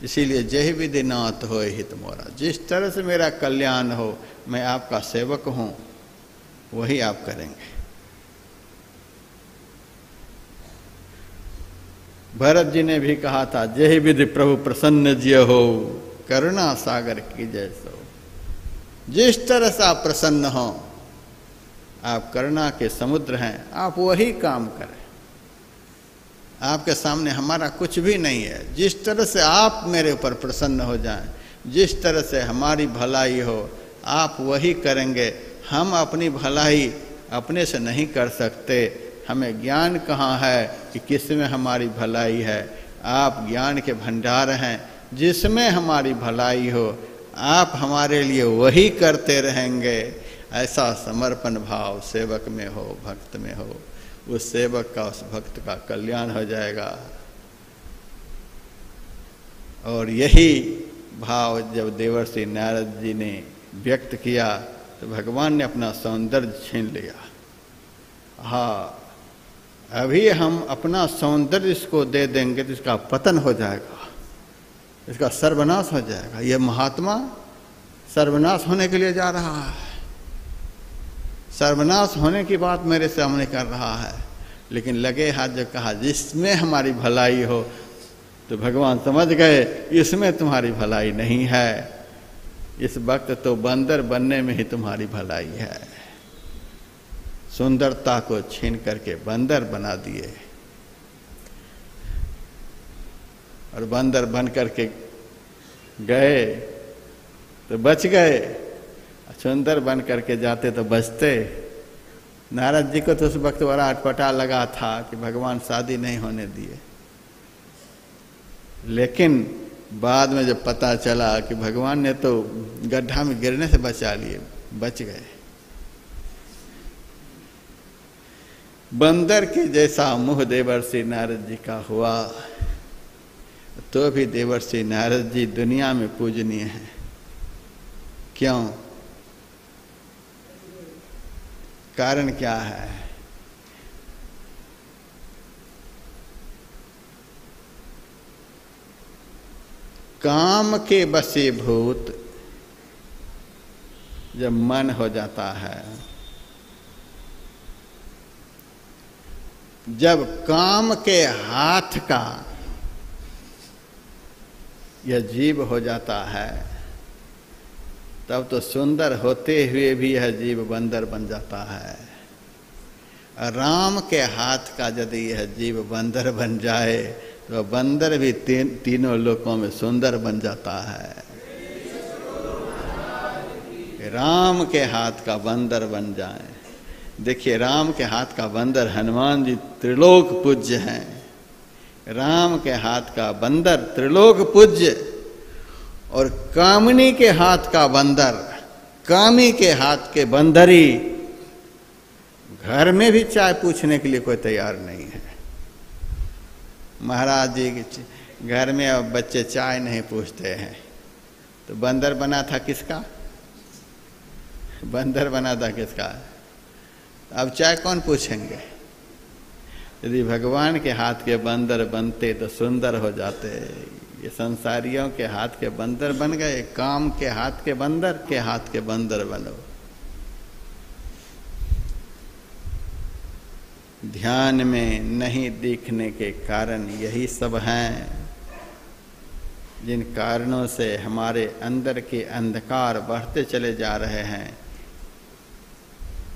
इसीलिए जय विधि नाथ होए हित मोरा, जिस तरह से मेरा कल्याण हो, मैं आपका सेवक हूं, वही आप करेंगे। भरत जी ने भी कहा था, जय विधि प्रभु प्रसन्न जिय हो, करुणा सागर कीजय सो। जिस तरह से आप प्रसन्न हो, आप करुणा के समुद्र हैं, आप वही काम करें। आपके सामने हमारा कुछ भी नहीं है। जिस तरह से आप मेरे ऊपर प्रसन्न हो जाएं, जिस तरह से हमारी भलाई हो, आप वही करेंगे। हम अपनी भलाई अपने से नहीं कर सकते। हमें ज्ञान कहाँ है कि किसमें हमारी भलाई है। आप ज्ञान के भंडार हैं, जिसमें हमारी भलाई हो आप हमारे लिए वही करते रहेंगे। ऐसा समर्पण भाव सेवक में हो, भक्त में हो, उस सेवक का, उस भक्त का कल्याण हो जाएगा। और यही भाव जब देवर्षि नारद जी ने व्यक्त किया तो भगवान ने अपना सौंदर्य छीन लिया। हाँ, अभी हम अपना सौंदर्य इसको दे देंगे तो इसका पतन हो जाएगा, इसका सर्वनाश हो जाएगा। यह महात्मा सर्वनाश होने के लिए जा रहा है, सर्वनाश होने की बात मेरे सामने कर रहा है। लेकिन लगे हाथ जो कहा जिसमें हमारी भलाई हो, तो भगवान समझ गए इसमें तुम्हारी भलाई नहीं है। इस वक्त तो बंदर बनने में ही तुम्हारी भलाई है। सुंदरता को छीन करके बंदर बना दिए और बंदर बन करके गए तो बच गए, सुंदर बन करके जाते तो बचते। नारद जी को तो उस वक्त बड़ा अटपटा लगा था कि भगवान शादी नहीं होने दिए, लेकिन बाद में जब पता चला कि भगवान ने तो गड्ढा में गिरने से बचा लिए, बच गए। बंदर के जैसा मुंह देवर्षि नारद जी का हुआ, तो भी देवर्षि नारद जी दुनिया में पूजनीय हैं। क्यों? कारण क्या है? काम के वशीभूत जब मन हो जाता है, जब काम के हाथ का यह जीव हो जाता है, तब तो सुंदर होते हुए भी यह जीव बंदर बन जाता है। राम के हाथ का यदि यह जीव बंदर बन जाए तो बंदर भी तीनों लोकों में सुंदर बन जाता है। राम के हाथ का बंदर बन जाए। देखिए, राम के हाथ का बंदर हनुमान जी त्रिलोक पूज्य हैं। राम के हाथ का बंदर त्रिलोक पूज्य, और कामिनी के हाथ का बंदर, कामी के हाथ के बंदरी घर में भी चाय पूछने के लिए कोई तैयार नहीं है। महाराज जी के घर में अब बच्चे चाय नहीं पूछते हैं, तो बंदर बना था किसका? बंदर बना था किसका? अब चाय कौन पूछेंगे? यदि भगवान के हाथ के बंदर बनते तो सुंदर हो जाते। ये संसारियों के हाथ के बंदर बन गए, काम के हाथ के बंदर बनो। ध्यान में नहीं दिखने के कारण यही सब हैं, जिन कारणों से हमारे अंदर के अंधकार बढ़ते चले जा रहे हैं।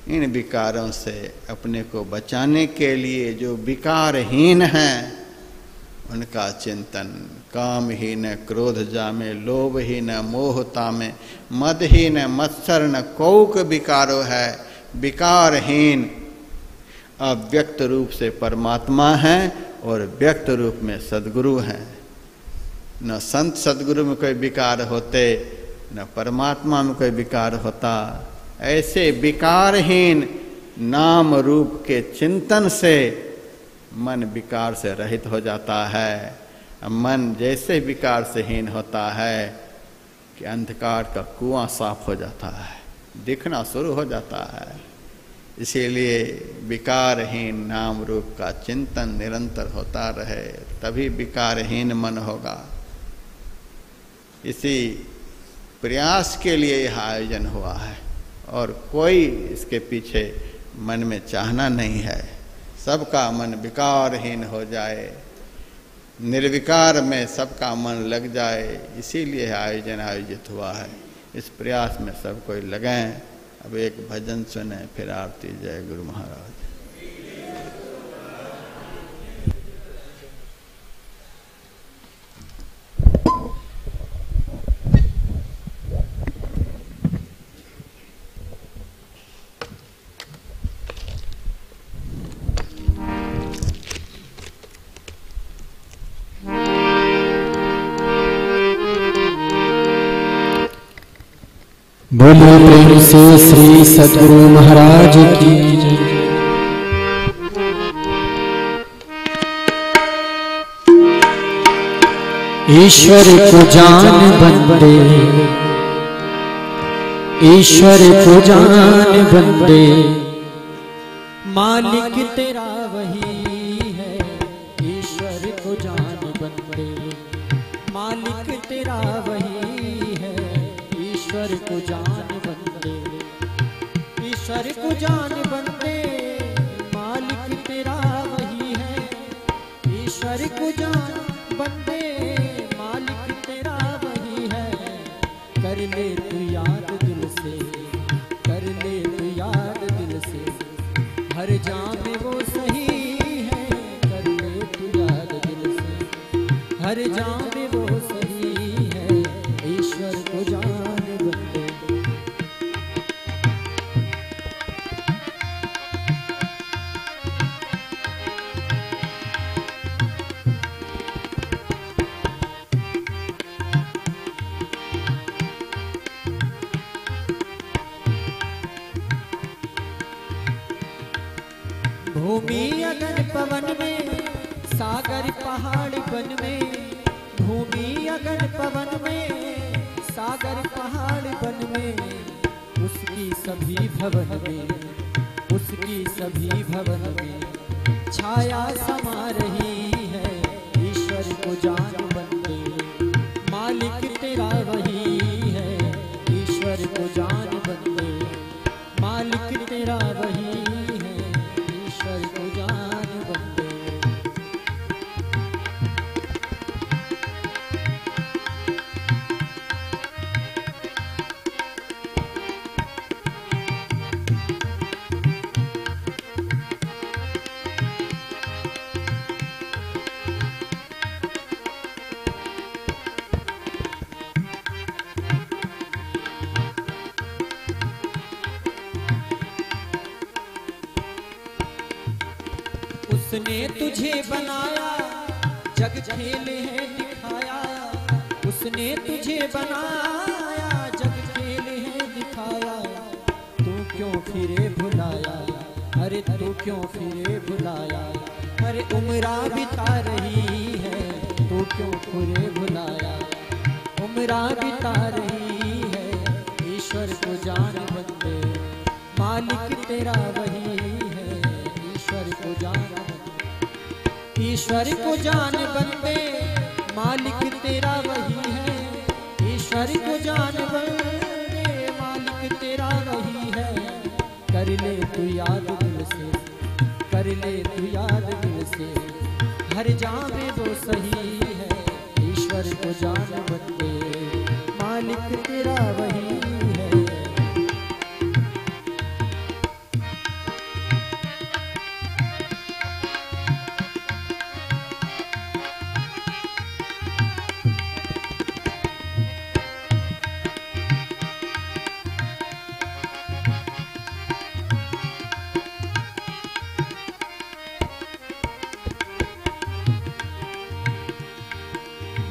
इन विकारों से अपने को बचाने के लिए जो विकारहीन हैं उनका चिंतन, कामहीन क्रोध जामे, लोभहीन मोह तामे, मदहीन मत्सर न कौक विकारो है। विकारहीन अव्यक्त रूप से परमात्मा है और व्यक्त रूप में सद्गुरु हैं। न संत सद्गुरु में कोई विकार होते, न परमात्मा में कोई विकार होता। ऐसे विकारहीन नाम रूप के चिंतन से मन विकार से रहित हो जाता है। मन जैसे विकार से हीन होता है कि अंधकार का कुआं साफ हो जाता है, दिखना शुरू हो जाता है। इसीलिए विकारहीन नाम रूप का चिंतन निरंतर होता रहे, तभी विकारहीन मन होगा। इसी प्रयास के लिए यह आयोजन हुआ है और कोई इसके पीछे मन में चाहना नहीं है। सबका मन विकारहीन हो जाए, निर्विकार में सबका मन लग जाए, इसीलिए आयोजन आयोजित हुआ है। इस प्रयास में सब कोई लगें। अब एक भजन सुने, फिर आरती। जय गुरु महाराज। बोलो प्रेम से श्री सद्गुरु महाराज की जय। ईश्वर को जान बंदे, ईश्वर को जान बंदे, मालिक तेरा वही है। ईश्वर को जान बंदे, मालिक तेरा वही है। ईश्वर को जान बंदे, ईश्वर को जान बंदे, मालिक तेरा वही है। ईश्वर को जान बंदे, मालिक तेरा वही है। कर ले तू याद दिल से, कर ले तू याद दिल से, हर जाम वो सही है। कर ले तू याद दिल से, हर जाम वो सही है। ईश्वर को जान बंदे। भूमि अगन पवन में, सागर पहाड़ वन में। भूमि अगन पवन में, सागर पहाड़ वन में। उसकी सभी भवन में, उसकी सभी भवन में छाया समा रही है। ईश्वर को जान बंदे, मालिक तेरा वही है। ईश्वर को जान बंदे, मालिक तेरा वही है। ईश्वर को जान बंदे। उसने तुझे बनाया, जग खेल है दिखाया। उसने तुझे बनाया, जग खेल है दिखाया। तू क्यों फिरे भुलाया, अरे तू क्यों फिरे भुलाया। अरे उम्रा बिता रही है, तू क्यों फिरे भुलाया। उम्रा बिता रही है। ईश्वर को जान बंदे, मालिक तेरा वही है। ईश्वर को जान, ईश्वर को जान बंदे, मालिक तेरा वही है। ईश्वर को जान बंदे, मालिक तेरा वही है। कर ले तू याद दिल से, कर ले तू याद दिल से, हर जामे वो सही है। ईश्वर को जान बंदे, मालिक तेरा वही है।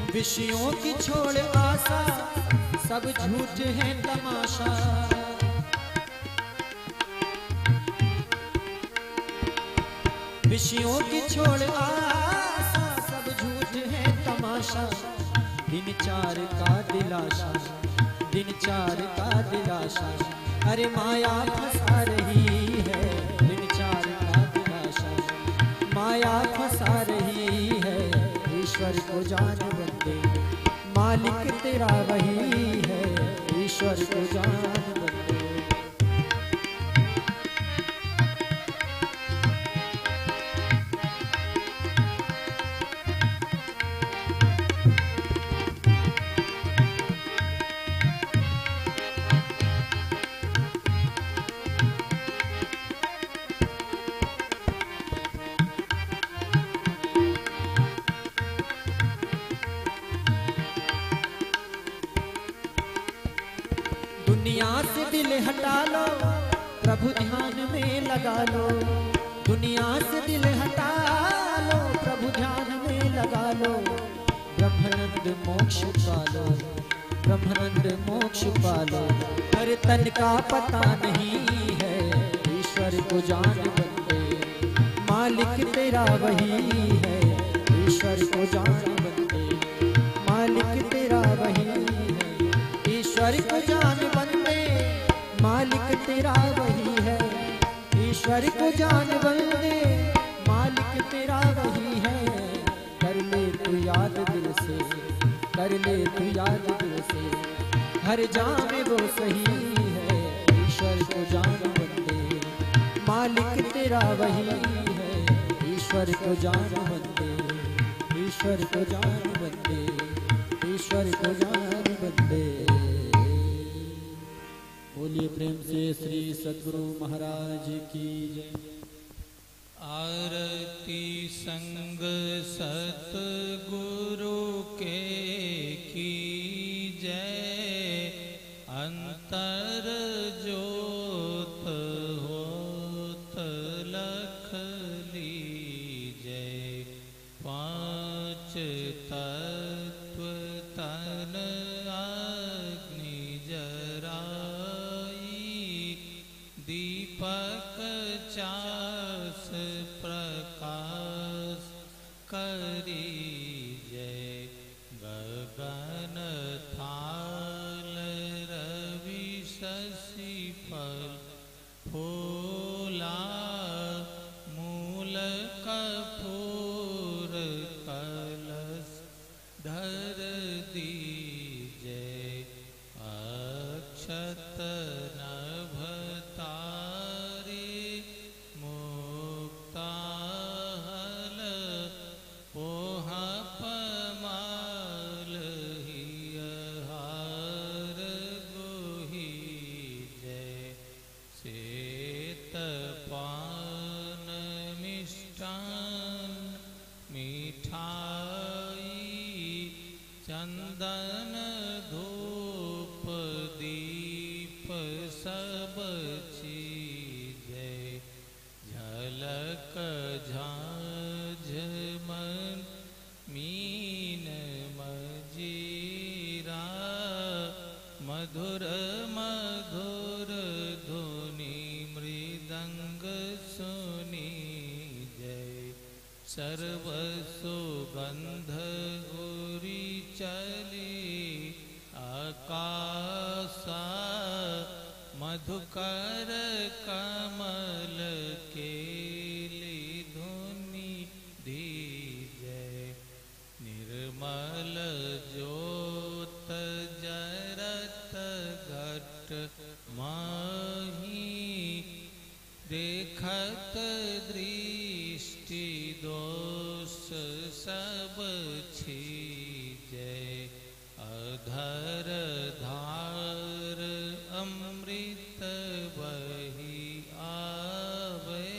विषयों की छोड़ आशा, सब झूठ है तमाशा। विषयों की छोड़ आशा, सब झूठ है तमाशा। दिन चार का दिलासा, दिन चार का दिलासा। अरे माया फंसा रही है, दिन चार का दिलासा। माया फंसा रही है। ईश्वर को जान बंदे, मालिक तेरा वही है। ईश्वर को जान बंदे। दुनिया से दिल हटा लो, प्रभु ध्यान में लगा लो। दुनिया से दिल हटा लो, प्रभु ध्यान में लगा लो। ब्रह्मानंद मोक्ष पालो, ब्रह्मानंद मोक्ष पालो। हर तन का पता नहीं है, ईश्वर को जान बंदे। मालिक तेरा वही है, ईश्वर को जान बंदे। मालिक तेरा वही है, ईश्वर को जान बंदे। मालिक तेरा वही है, ईश्वर को जान बंदे। मालिक तेरा वही है, कर ले तू याद दिल से, कर ले तू याद दिल से। हर जाम वो सही है, ईश्वर को जान बंदे। मालिक तेरा वही है, ईश्वर को जान बंदे। ईश्वर को जान बंदे, ईश्वर को जान बंदे। बोलिए प्रेम से श्री सद्गुरु महाराज की जय। आरती संग सतगुरु के कीजय। अंतर ज्योत होत लख लीजय। पांच तत्व तन अग्नि जराई। दीपक चास प्रकाश करी जय। गगन थाल रवि शशि फल फूला। मूल कपूर कलश धर दीजय। अक्षत नभ तारे मुक्ताहल। पोहा पमाल हिय हार गोही जय। श्वेत पान मिष्टान मिठाई। चंदन धूप दीप सब चीजय। झलक झांझ मन मीन मजीरा। मधुर मधुर धुनि मृदंग सुनी जय। सर्व सुगंध उरी चली आकाशा। मधुकर कमल केली धुनि धीजय। निर्मल ज्योत जरत घट माही। देखत दृष्टि दोष सब छीजय। अधर धार अमृत बही आवे।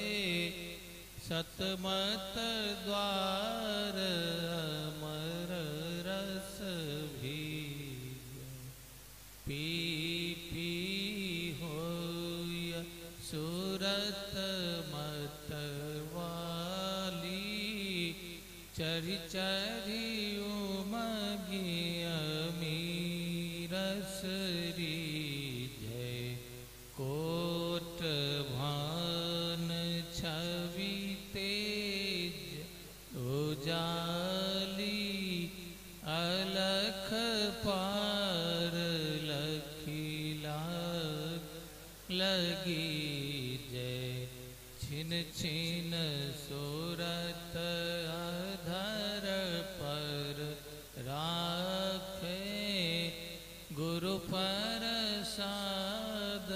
सतमत द्वार अमर रस भीजय। पी पी होय सूरत मत वाली। चरि चरि उमगी अमीरस रीजय। कोट भान छवि तेज उजाली। अलख पार लखीला लगी जय। छिन छिन सूरत अधर पर राखे। गुरु प्रसाद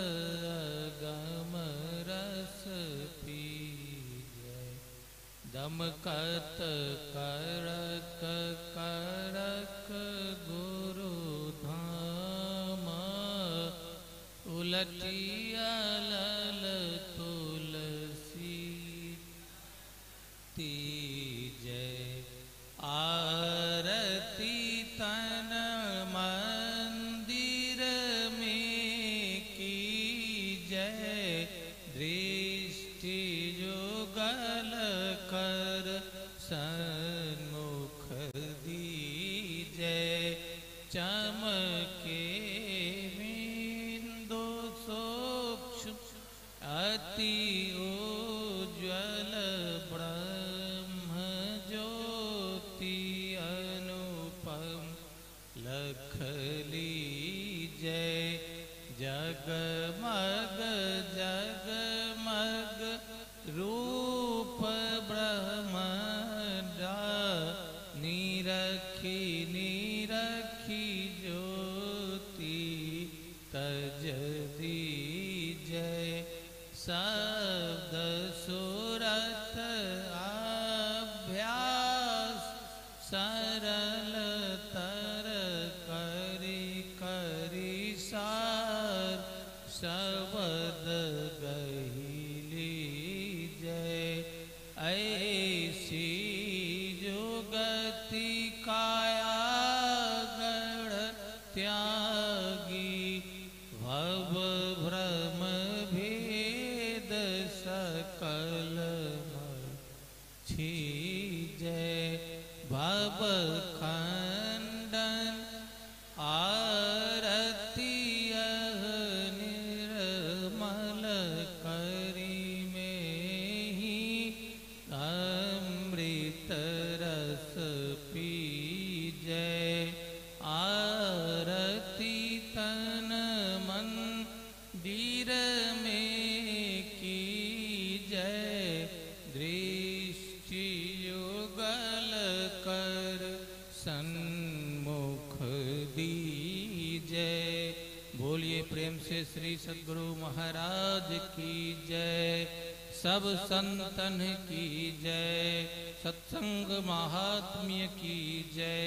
अगम रस पीजय। दमकत करक करक गुरु धाम। उलटिया लल तुलसी तीजय। आरती तन मंदिर में चमके बिंदु सूक्ष्म अति उज्ज्वल ब्रह्म ज्योति अनुपम लख लीजय जगमग जगमग रूप ब्रह्मंडा निरखी निरखी ज्योति तज दीजय शब्द सुरत अभ्यास सरल तर करी करी सार शब्द गहिली जय ऐसी जुगति काया गढ़ त्यागी भव भ्रम भेद सकल छीजय भव खंडन आरती निर्मल करी में ही अमृत रस पीजय आरती तन मन दीर में की जय दृष्टि युगल कर सन्मुख दीजय। बोलिए प्रेम से श्री सद्गुरु महाराज की जय, सब संतन की जय, सत्संग महात्म्य की जय।